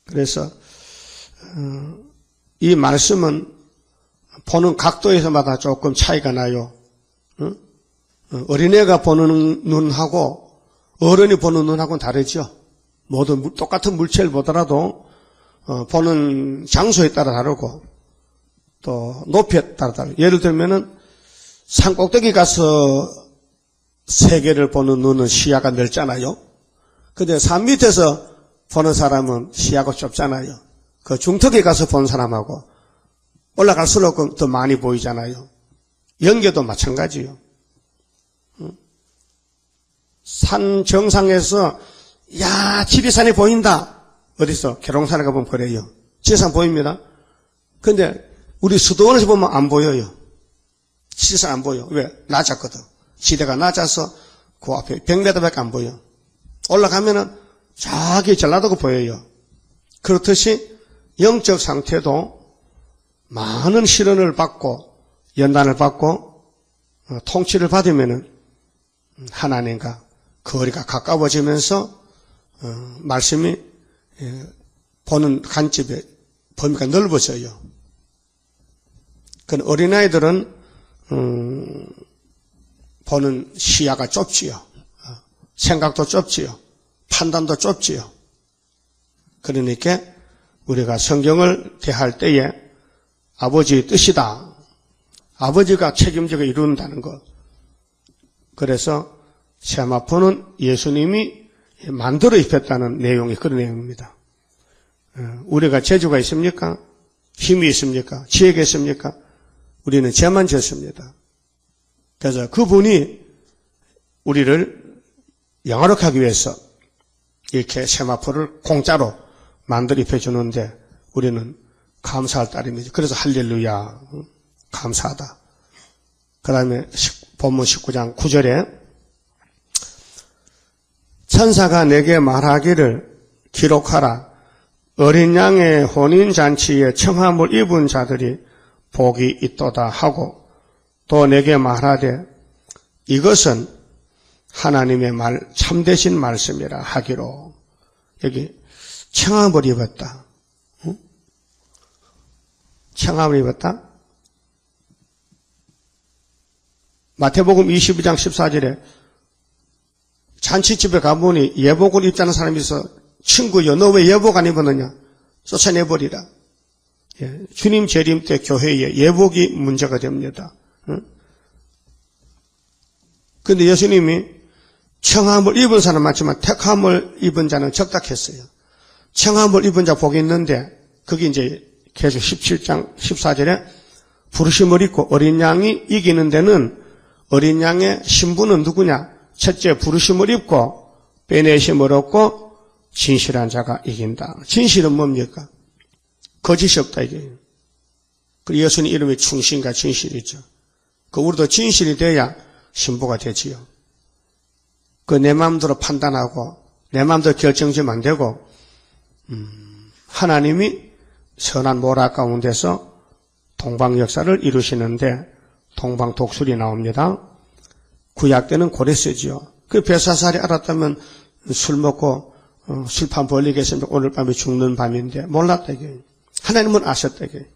그래서 이 말씀은 보는 각도에서마다 조금 차이가 나요. 어린애가 보는 눈하고 어른이 보는 눈하고는 다르죠. 모두 똑같은 물체를 보더라도 보는 장소에 따라 다르고 또 높이에 따라 다르고, 예를 들면은 산 꼭대기 가서 세계를 보는 눈은 시야가 넓잖아요. 근데 산 밑에서 보는 사람은 시야가 좁잖아요. 그 중턱에 가서 본 사람하고 올라갈수록 더 많이 보이잖아요. 연계도 마찬가지요. 산 정상에서 야 지리산이 보인다. 어디서 계룡산에 가보면 그래요. 지리산 보입니다. 근데 우리 수도원에서 보면 안 보여요. 지리산 안 보여. 왜? 낮았거든. 지대가 낮아서 그 앞에 100m밖에 안 보여. 올라가면은 저기 전라도가 보여요. 그렇듯이 영적 상태도 많은 시련을 받고 연단을 받고 통치를 받으면은 하나님과 거리가 가까워지면서 말씀이 보는 관점의 범위가 넓어져요. 그 어린아이들은 보는 시야가 좁지요. 생각도 좁지요. 판단도 좁지요. 그러니까 우리가 성경을 대할 때에 아버지의 뜻이다. 아버지가 책임지고 이룬다는 것. 그래서 세마포는 예수님이 만들어 입혔다는 내용이 그런 내용입니다. 우리가 재주가 있습니까? 힘이 있습니까? 지혜가 있습니까? 우리는 죄만 졌습니다. 그래서 그분이 우리를 영화롭게 하기 위해서 이렇게 세마포를 공짜로 만들어 입혀주는데 우리는 감사할 따름이죠. 그래서 할렐루야, 감사하다. 그 다음에 본문 19장 9절에 천사가 내게 말하기를 기록하라. 어린 양의 혼인잔치에 청함을 입은 자들이 복이 있도다 하고 또 내게 말하되 이것은 하나님의 말 참되신 말씀이라 하기로. 여기 청함을 입었다. 청함을 입었다. 마태복음 22장 14절에 잔치집에 가보니 예복을 입자는 사람이 있어. 친구여, 너 왜 예복 안 입었느냐? 쫓아내버리라. 예, 주님 재림 때 교회에 예복이 문제가 됩니다. 그런데 예수님이 청함을 입은 사람 많지만 택함을 입은 자는 적다 했어요. 청함을 입은 자 복이 있는데 그게 이제 계속 17장 14절에 부르심을 입고 어린 양이 이기는 데는 어린 양의 신분은 누구냐? 첫째 부르심을 입고 빼내심을 얻고 진실한 자가 이긴다. 진실은 뭡니까? 거짓이 없다 이게. 그 예수님 이름이 충신과 진실이죠. 그 우리도 진실이 돼야 신부가 되지요. 그 내 마음대로 판단하고 내 마음대로 결정지면 안 되고 하나님이 선한 모라 가운데서 동방 역사를 이루시는데 동방 독수리 나옵니다. 구약 때는 고레스지요. 그 벳사살이 알았다면 술 먹고 술판 벌리겠으면 오늘 밤에 죽는 밤인데 몰랐다 이게. 하나님은 아셨다 이게.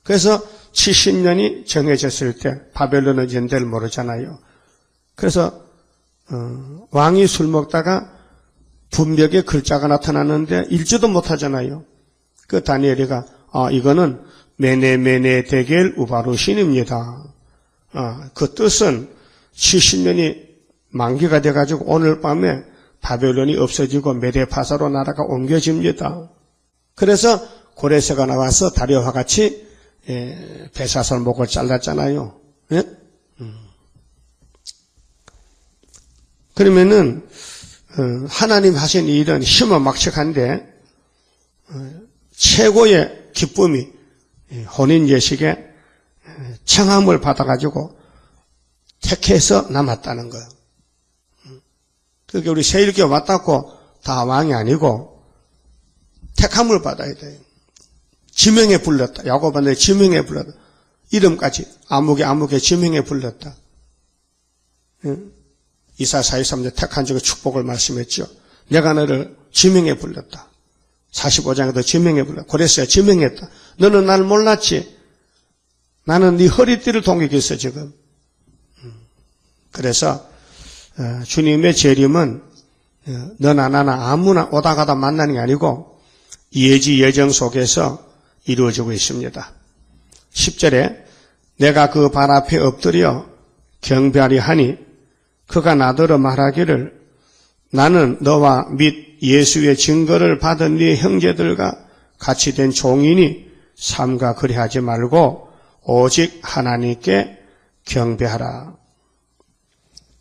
그래서 70년이 정해졌을 때 바벨론의 연대를 모르잖아요. 그래서 왕이 술 먹다가 분벽에 글자가 나타났는데 읽지도 못하잖아요. 그 다니엘이가 이거는 메네메네 데겔 우바루신입니다. 그 뜻은 70년이 만기가 돼가지고 오늘 밤에 바벨론이 없어지고 메데파사로 나라가 옮겨집니다. 그래서 고레스가 나와서 다리오와 같이 벳사살 목을 잘랐잖아요. 예? 그러면은 하나님 하신 일은 희망막측한데 최고의 기쁨이 혼인 예식에 청함을 받아가지고 택해서 남았다는 거예요. 그게 우리 세일교회 왔다고 다 왕이 아니고 택함을 받아야 돼요. 지명에 불렀다. 야고보한테 지명에 불렀다. 이름까지 아무개 지명에 불렀다. 이사 43년 택한 적의 축복을 말씀했죠. 내가 너를 지명에 불렀다. 45장에도 지명에 불렀다. 고레스야 지명했다. 너는 날 몰랐지. 나는 네 허리띠를 동이겠어 지금. 그래서 주님의 재림은 너나 나나 아무나 오다 가다 만나는 게 아니고 예지 예정 속에서 이루어지고 있습니다. 10절에 내가 그 발 앞에 엎드려 경배하리 하니 그가 나더러 말하기를 나는 너와 및 예수의 증거를 받은 네 형제들과 같이 된 종이니 삼가 그리하지 말고 오직 하나님께 경배하라.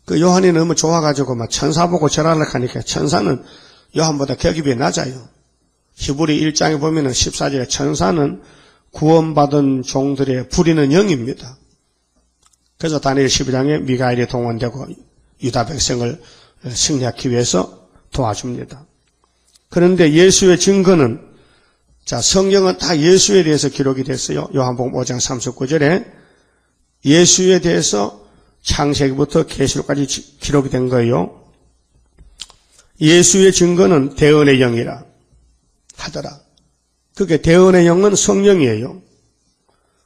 그 요한이 너무 좋아가지고 막 천사 보고 절하려고 하니까 천사는 요한보다 격이 낮아요. 히브리 1장에 보면은 14절에 천사는 구원받은 종들의 부리는 영입니다. 그래서 다니엘 12장에 미가엘이 동원되고 유다 백성을 승리하기 위해서 도와줍니다. 그런데 예수의 증거는 성경은 다 예수에 대해서 기록이 됐어요. 요한복음 5장 39절에 예수에 대해서 창세기부터 계시록까지 기록이 된 거예요. 예수의 증거는 대언의 영이라 하더라. 그게 대언의 영은 성령이에요.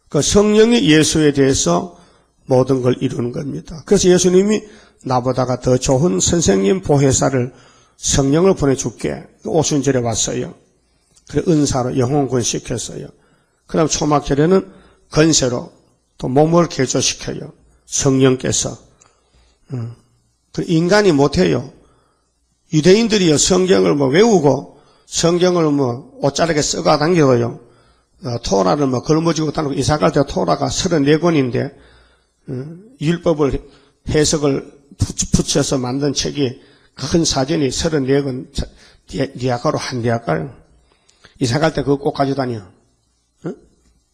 그 성령이 예수에 대해서 모든 걸 이루는 겁니다. 그래서 예수님이 나보다가 더 좋은 선생님 보혜사를 성령을 보내줄게. 오순절에 왔어요. 그래 은사로 영혼군 시켰어요. 그 다음 초막절에는 건세로 또 몸을 개조시켜요. 성령께서. 인간이 못해요. 유대인들이요 성경을 외우고 성경을 옷자르게 써가 당겨요. 토라를 걸머쥐고 다니고 이사 갈 때 토라가 34권인데 율법을 해석을 붙여서 만든 책이 큰 사전이 34권 니아가로 한 니아가요. 이사 갈 때 그거 꼭 가져다녀.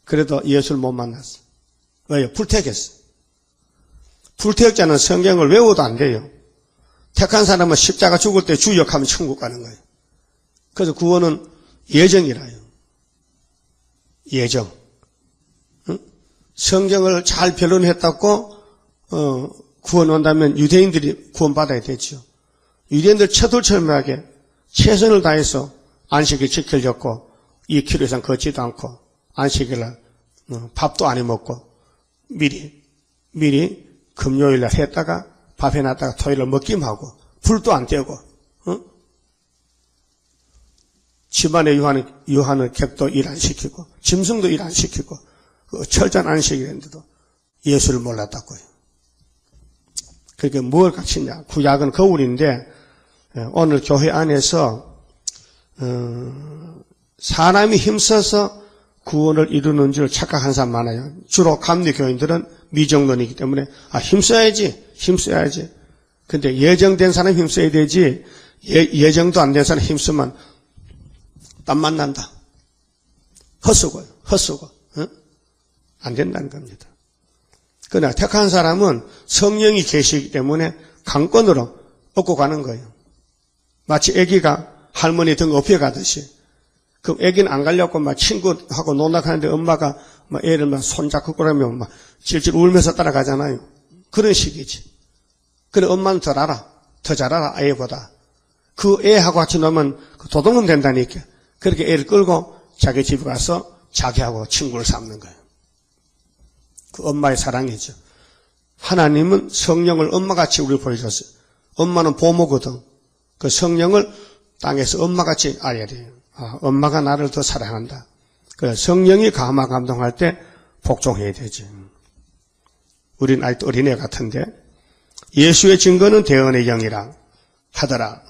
그래도 예수를 못 만났어. 왜요? 불택했어. 불택자는 성경을 외워도 안 돼요. 택한 사람은 십자가 죽을 때 주역하면 천국 가는 거예요. 그래서 구원은 예정이라요. 예정. 성경을 잘 변론했다고 구원 온다면 유대인들이 구원받아야 되죠. 유대인들 처돌철매하게 최선을 다해서 안식일 지키려고 2km 이상 걷지도 않고 안식일날 밥도 안 해먹고 미리 금요일날 했다가 밥 해놨다가 토요일날 먹기만 하고 불도 안 떼고 집안에 유하는 객도 일 안 시키고 짐승도 일 안 시키고 철저한 안식일인데도 예수를 몰랐다고요. 그게 뭘 가르치냐. 구약은 거울인데 오늘 교회 안에서 사람이 힘써서 구원을 이루는 줄 착각한 사람 많아요. 주로 감리교인들은 미정론이기 때문에 힘써야지. 근데 예정된 사람 힘써야 되지 예정도 안 된 사람 힘쓰면 땀만 난다. 헛쓰고 안 된다는 겁니다. 그러나 택한 사람은 성령이 계시기 때문에 강권으로 얻고 가는 거예요. 마치 아기가 할머니 등 업혀 가듯이. 그럼 아기는 안 가려고 막 친구하고 논다하는데 엄마가 막 애를 막 손잡고 그러면 막 질질 울면서 따라가잖아요. 그런 식이지. 그래 엄마는 덜 알아. 더 잘하라, 애보다. 그 애하고 같이 놀면 도둑놈 된다니까. 그렇게 애를 끌고 자기 집에 가서 자기하고 친구를 삼는 거예요. 그 엄마의 사랑이죠. 하나님은 성령을 엄마같이 우리를 보여줬어요. 엄마는 보모거든. 그 성령을 땅에서 엄마같이 알아야 돼요. 아, 엄마가 나를 더 사랑한다. 그 성령이 감동할 때 복종해야 되죠. 우린 아직도 어린애 같은데 예수의 증거는 대언의 영이라 하더라.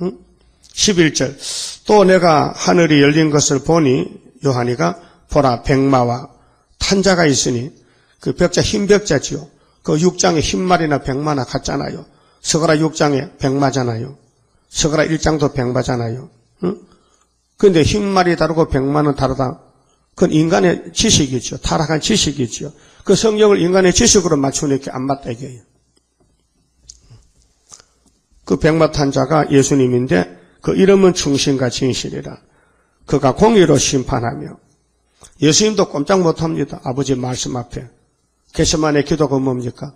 11절 또 내가 하늘이 열린 것을 보니 요한이가 보라 백마와 탄자가 있으니 그 벽자 흰 벽자지요. 그 6장에 흰말이나 백마나 같잖아요. 서가라 6장에 백마잖아요. 서가라 1장도 백마잖아요. 그런데 흰말이 다르고 백마는 다르다. 그건 인간의 지식이죠. 타락한 지식이죠. 그 성경을 인간의 지식으로 맞추니까 안 맞다 이게요. 그 백마탄자가 예수님인데 그 이름은 충신과 진실이라. 그가 공의로 심판하며 예수님도 꼼짝 못합니다. 아버지 말씀 앞에. 겟세마네 기도가 뭡니까?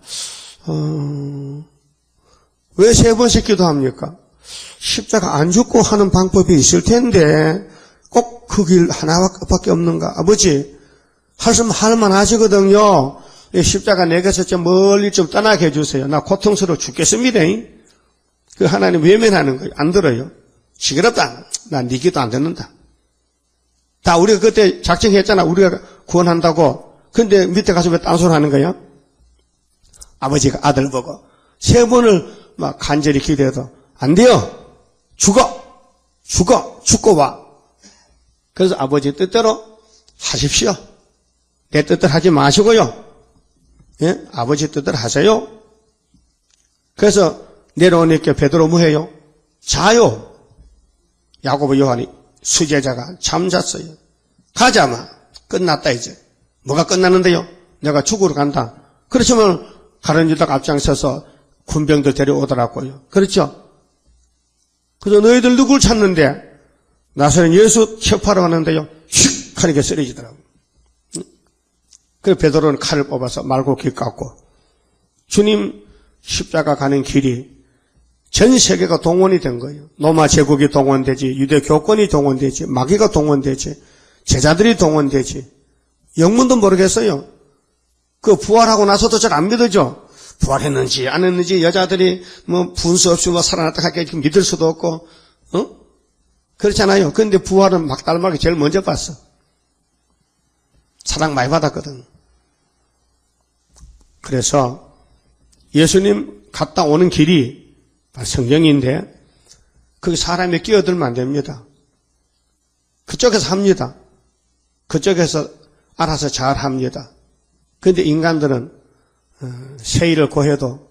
왜 세 번씩 기도합니까? 십자가 안 죽고 하는 방법이 있을 텐데 꼭 그 길 하나밖에 없는가? 아버지 할만 하시거든요. 십자가 내게서 좀 멀리 좀 떠나게 해주세요. 나 고통스러워 죽겠습니다. 그 하나님 외면하는 거예요. 안 들어요. 시끄럽다. 난 네 기도 안 듣는다. 다 우리가 그때 작정했잖아. 우리가 구원한다고. 근데 밑에 가서 왜 딴소리 하는 거야? 아버지가 아들 보고 세 번을 막 간절히 기도해도 안 돼요. 죽고 와. 그래서 아버지 뜻대로 하십시오. 내 뜻대로 하지 마시고요. 예? 아버지 뜻대로 하세요. 그래서 내려오니까 베드로 뭐해요? 자요. 야고보 요한이 수제자가 잠잤어요. 가자마. 끝났다 이제. 뭐가 끝났는데요? 내가 죽으러 간다. 그렇지만 가룟 유다가 앞장서서 군병들 데려오더라고요. 그렇죠? 그래서 너희들 누굴 찾는데? 나서는 예수 체포하러 왔는데요. 휙 하니까 쓰러지더라고요. 그래서 베드로는 칼을 뽑아서 말고 길 깎고 주님 십자가 가는 길이 전 세계가 동원이 된 거예요. 로마 제국이 동원되지, 유대 교권이 동원되지, 마귀가 동원되지, 제자들이 동원되지. 영문도 모르겠어요. 그 부활하고 나서도 잘 안 믿어져. 부활했는지 안 했는지 여자들이 뭐 분수 없이 뭐 살아났다 하게 믿을 수도 없고, 그렇잖아요. 그런데 부활은 막달마게 제일 먼저 봤어. 사랑 많이 받았거든. 그래서 예수님 갔다 오는 길이 성경인데 거기 사람이 끼어들면 안 됩니다. 그쪽에서 합니다. 그쪽에서 알아서 잘 합니다. 그런데 인간들은 세일을 고해도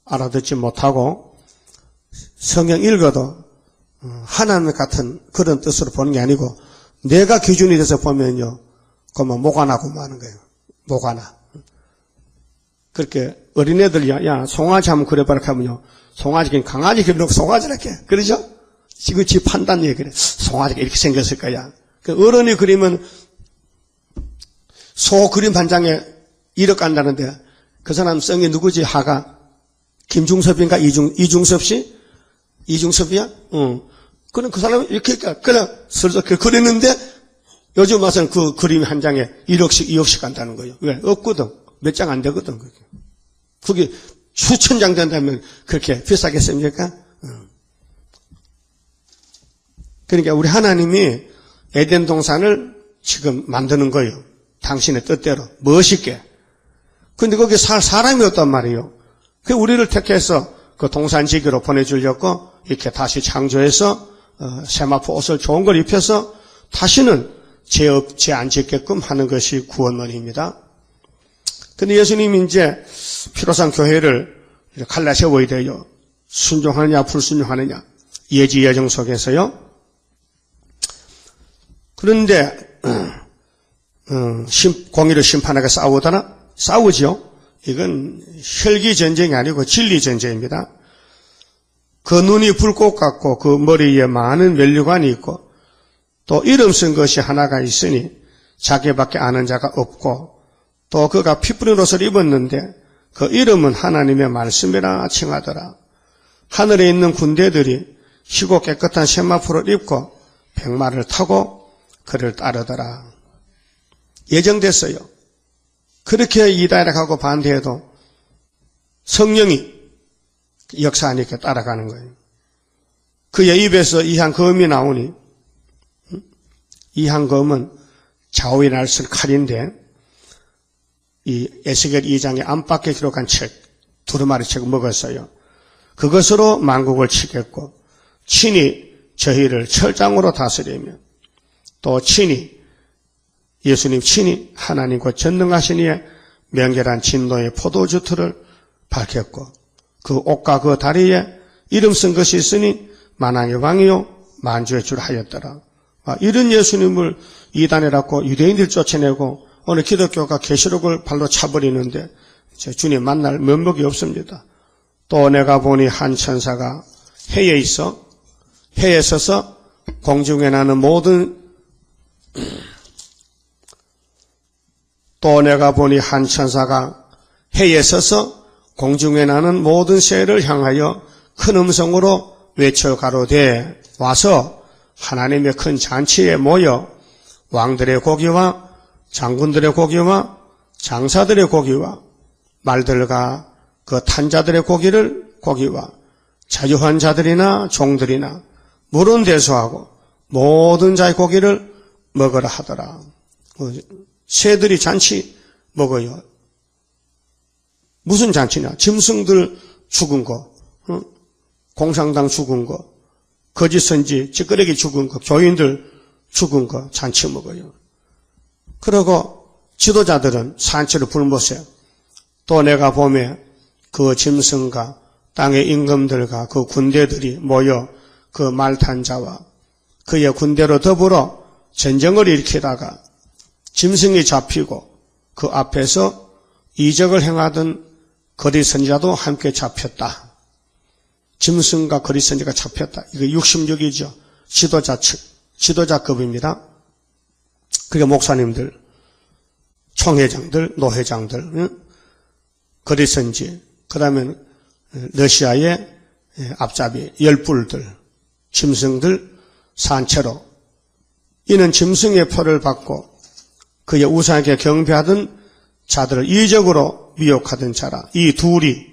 알아듣지 못하고 성경 읽어도 하나님 같은 그런 뜻으로 보는 게 아니고 내가 기준이 돼서 보면요. 그러면 뭐가 나고 마는 거예요. 뭐가 나. 그렇게 어린애들 야 송아지 한번 그려봐라 하면요. 송아지긴 강아지 그려놓고 송아지라 게 그러죠? 지금 지 판단 얘기 그래. 송아지가 이렇게 생겼을 거야. 어른이 그리면 소 그림 한 장에 1억 간다는데 그 사람 성이 누구지? 하가 김중섭인가? 이중섭 씨? 이중섭이야? 그럼 그 사람은 이렇게 그냥 슬쩍 그리는데 요즘 와서는 그 그림 한 장에 1억씩 2억씩 간다는 거예요. 왜? 없거든. 몇 장 안 되거든. 그게 수천 장 된다면 그렇게 비싸겠습니까? 그러니까 우리 하나님이 에덴 동산을 지금 만드는 거예요. 당신의 뜻대로 멋있게. 근데 거기 살 사람이 없단 말이에요. 그 우리를 택해서 그 동산지기로 보내주려고 이렇게 다시 창조해서 세마포 옷을 좋은 걸 입혀서 다시는 죄 안 짓게끔 하는 것이 구원론입니다. 근데 예수님이 이제 피로상 교회를 갈라 세워야 돼요. 순종하느냐 불순종하느냐 예지 예정 속에서요. 그런데 공의를 심판하게 싸우죠. 이건 혈기 전쟁이 아니고 진리 전쟁입니다. 그 눈이 불꽃 같고 그 머리에 많은 면류관이 있고 또 이름 쓴 것이 하나가 있으니 자기밖에 아는 자가 없고 또 그가 피 뿌린 옷을 입었는데 그 이름은 하나님의 말씀이라 칭하더라. 하늘에 있는 군대들이 희고 깨끗한 세마포를 입고 백마를 타고 그를 따르더라. 예정됐어요. 그렇게 이다락하고 반대해도 성령이 역사하니까 따라가는 거예요. 그의 입에서 이한검이 나오니, 이한검은 좌우에 날 쓴 칼인데, 이 에스겔 2장의 안팎에 기록한 책, 두루마리 책을 먹었어요. 그것으로 만국을 치겠고, 친히 저희를 철장으로 다스리며, 또 친히, 예수님 친히 하나님과 전능하신 이의 명결한 진노의 포도주틀을 밝혔고, 그 옷과 그 다리에 이름 쓴 것이 있으니 만왕의 왕이요 만주의 줄 하였더라. 이런 예수님을 이단이라고 유대인들 쫓아내고 오늘 기독교가 계시록을 발로 차버리는데 주님 만날 면목이 없습니다. 또 내가 보니 한 천사가 해에 있어 해에 서서 공중에 나는 모든 또 내가 보니 한 천사가 해에 서서 공중에 나는 모든 새를 향하여 큰 음성으로 외쳐 가로되 와서 하나님의 큰 잔치에 모여 왕들의 고기와 장군들의 고기와 장사들의 고기와 말들과 그 탄자들의 고기와 자유한 자들이나 종들이나 물은 대수하고 모든 자의 고기를 먹으라 하더라. 새들이 잔치 먹어요. 무슨 잔치냐? 짐승들 죽은 거, 공산당 죽은 거, 거짓 선지, 찌끄레기 죽은 거, 교인들 죽은 거 잔치 먹어요. 그러고 지도자들은 산채로 불못해요. 또 내가 보매 그 짐승과 땅의 임금들과 그 군대들이 모여 그 말탄 자와 그의 군대로 더불어 전쟁을 일으키다가 짐승이 잡히고 그 앞에서 이적을 행하던 거짓 선지자도 함께 잡혔다. 짐승과 거짓 선지자가 잡혔다. 이거 66이죠. 지도자급입니다. 그게 목사님들, 총회장들, 노회장들, 거짓 선지, 그 다음에 러시아의 앞잡이, 열불들, 짐승들, 산채로. 이는 짐승의 표를 받고 그의 우상에게 경배하던 자들을 이적으로 미혹하던 자라. 이 둘이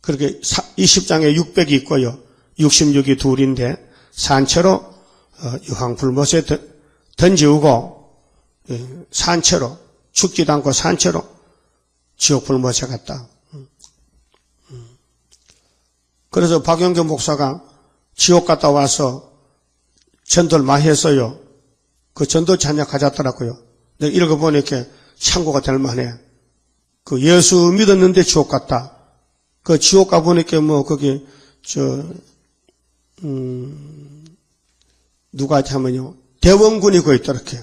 그렇게 20장에 600이 있고요. 66이 둘인데 산채로 유황불못에 던지우고 산채로 죽지도 않고 산채로 지옥불못에 갔다. 그래서 박영경 목사가 지옥 갔다 와서 전도를 많이 했어요. 그 전도 찬양 가졌더라고요. 내가 읽어보니까 참고가 될 만해. 그 예수 믿었는데 지옥 갔다. 그 지옥 가보니까 거기, 누가 하면요. 대원군이 거기 있다, 이렇게.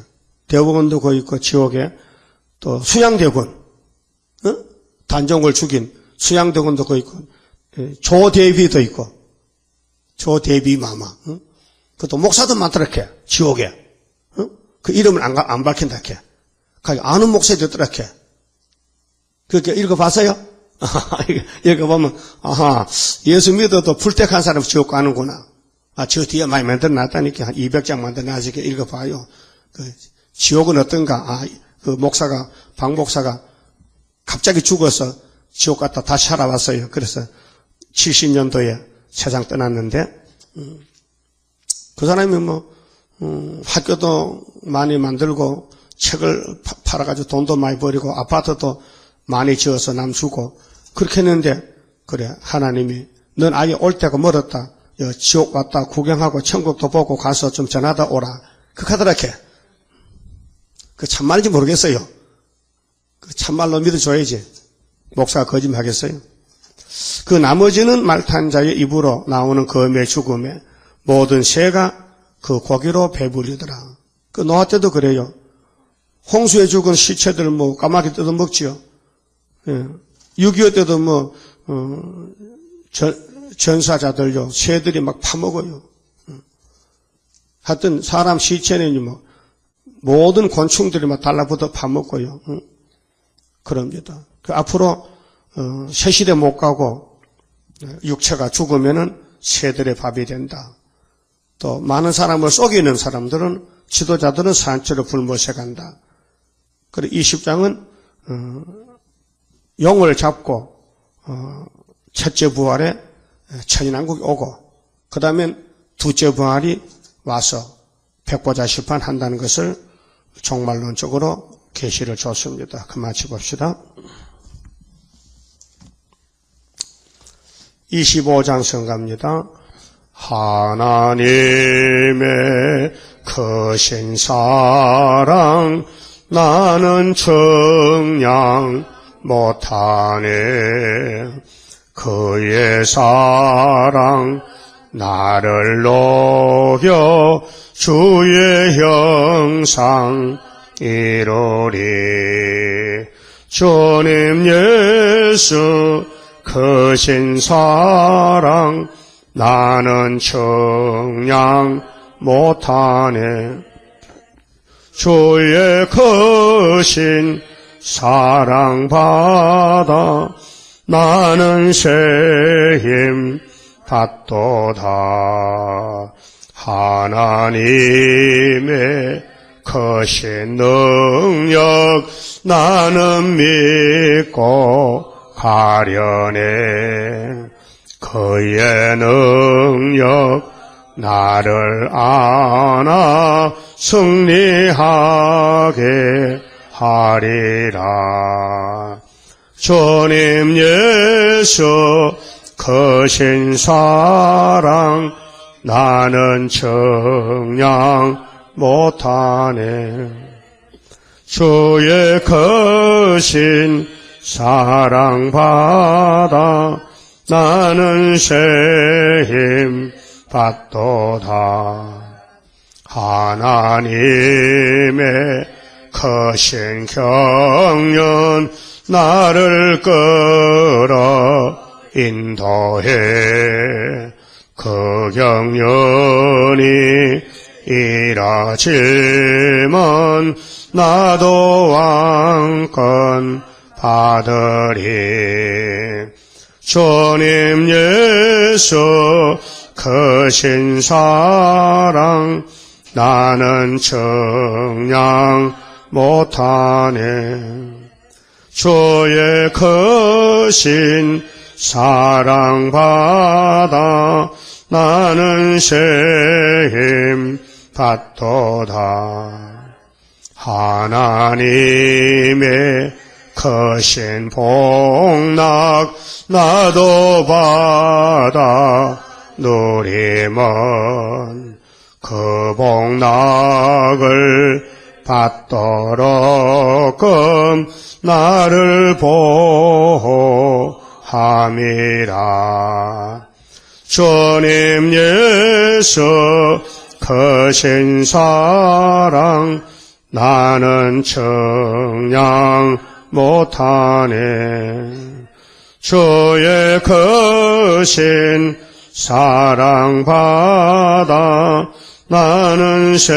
대원군도 거기 있고, 지옥에. 또 수양대군, 단종을 죽인 수양대군도 거기 있고, 조대비도 있고, 조대비 마마. 그것도 목사도 많더라, 이렇게. 지옥에. 그 이름을 안 밝힌다, 이렇게. 아는 목사도 있더라, 이렇게. 그렇게 읽어봤어요? 읽어보면, 예수 믿어도 불택한 사람 지옥 가는구나. 저 뒤에 많이 만들어놨다니까, 한 200장 만들어놨으니까 읽어봐요. 지옥은 어떤가? 그 목사가, 박 목사가 갑자기 죽어서 지옥 갔다 다시 살아왔어요. 그래서 70년도에 세상 떠났는데, 그 사람이 학교도 많이 만들고, 책을 팔아가지고 돈도 많이 벌이고, 아파트도 많이 지어서 남 주고, 그렇게 했는데, 그래, 하나님이, 넌 아예 올 때가 멀었다. 지옥 왔다 구경하고 천국도 보고 가서 좀 전하다 오라. 그렇게. 그 참말인지 모르겠어요. 그 참말로 믿어줘야지. 목사가 거짓말하겠어요? 그 나머지는 말탄자의 입으로 나오는 검의 죽음에 모든 새가 그 고기로 배불리더라. 그 노아 때도 그래요. 홍수에 죽은 시체들 까마귀 뜯어 먹지요. 6.25 때도 전사자들요, 새들이 막 파먹어요. 하여튼 사람 시체는 모든 곤충들이 막 달라붙어 파먹고요. 그럽니다. 앞으로 새 시대 못 가고 육체가 죽으면은 새들의 밥이 된다. 또 많은 사람을 속이는 사람들은 지도자들은 산채로 불못에 간다. 그리고 20장은 용을 잡고 첫째 부활에 천인왕국이 오고 그 다음엔 둘째 부활이 와서 백보자 심판한다는 것을 종말론적으로 계시를 줬습니다. 그 마치 봅시다. 25장 성가입니다. 하나님의 크신 사랑 나는 청량 못하네. 그의 사랑 나를 녹여 주의 형상 이루리. 주님 예수 크신 사랑 나는 청량 못하네. 주의 크신 사랑 받아 나는 새 힘 받도다. 하나님의 크신 능력 나는 믿고 가려네. 그의 능력 나를 안아 승리하게 하리라. 주님 예수 크신 사랑 나는 청량 못하네. 주의 크신 사랑 받아 나는 새 힘 받도다. 하나님의 크신 경륜 나를 끌어 인도해. 그 경륜이 이뤄지면 나도 왕권 받으리. 주님 예수 크신 사랑 나는 청량 못하네. 주의 크신 사랑 받아 나는 새 힘 받도다. 하나님의 크신 복락 나도 받아 누리면 그 복락을 받도록끔 나를 보호함이라. 주님 예수 크신 사랑 나는 청량 못하네. 주의 크신 사랑 받아 나는 새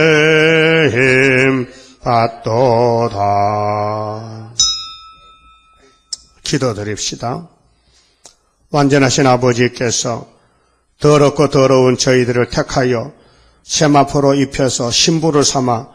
힘 받도다. 기도드립시다. 완전하신 아버지께서 더럽고 더러운 저희들을 택하여 세마포로 입혀서 신부를 삼아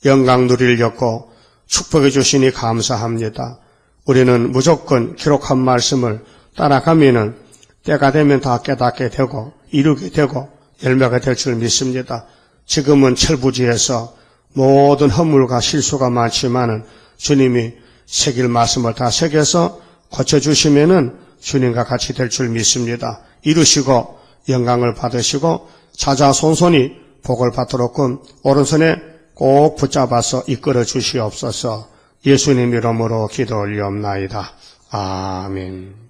영광 누리려고 축복해 주시니 감사합니다. 우리는 무조건 기록한 말씀을 따라가면은 때가 되면 다 깨닫게 되고 이루게 되고 열매가 될 줄 믿습니다. 지금은 철부지에서 모든 허물과 실수가 많지만은 주님이 새길 말씀을 다 새겨서 고쳐주시면은 주님과 같이 될 줄 믿습니다. 이루시고 영광을 받으시고 자자손손이 복을 받도록끔 오른손에 꼭 붙잡아서 이끌어 주시옵소서. 예수님 이름으로 기도 올리옵나이다. 아멘.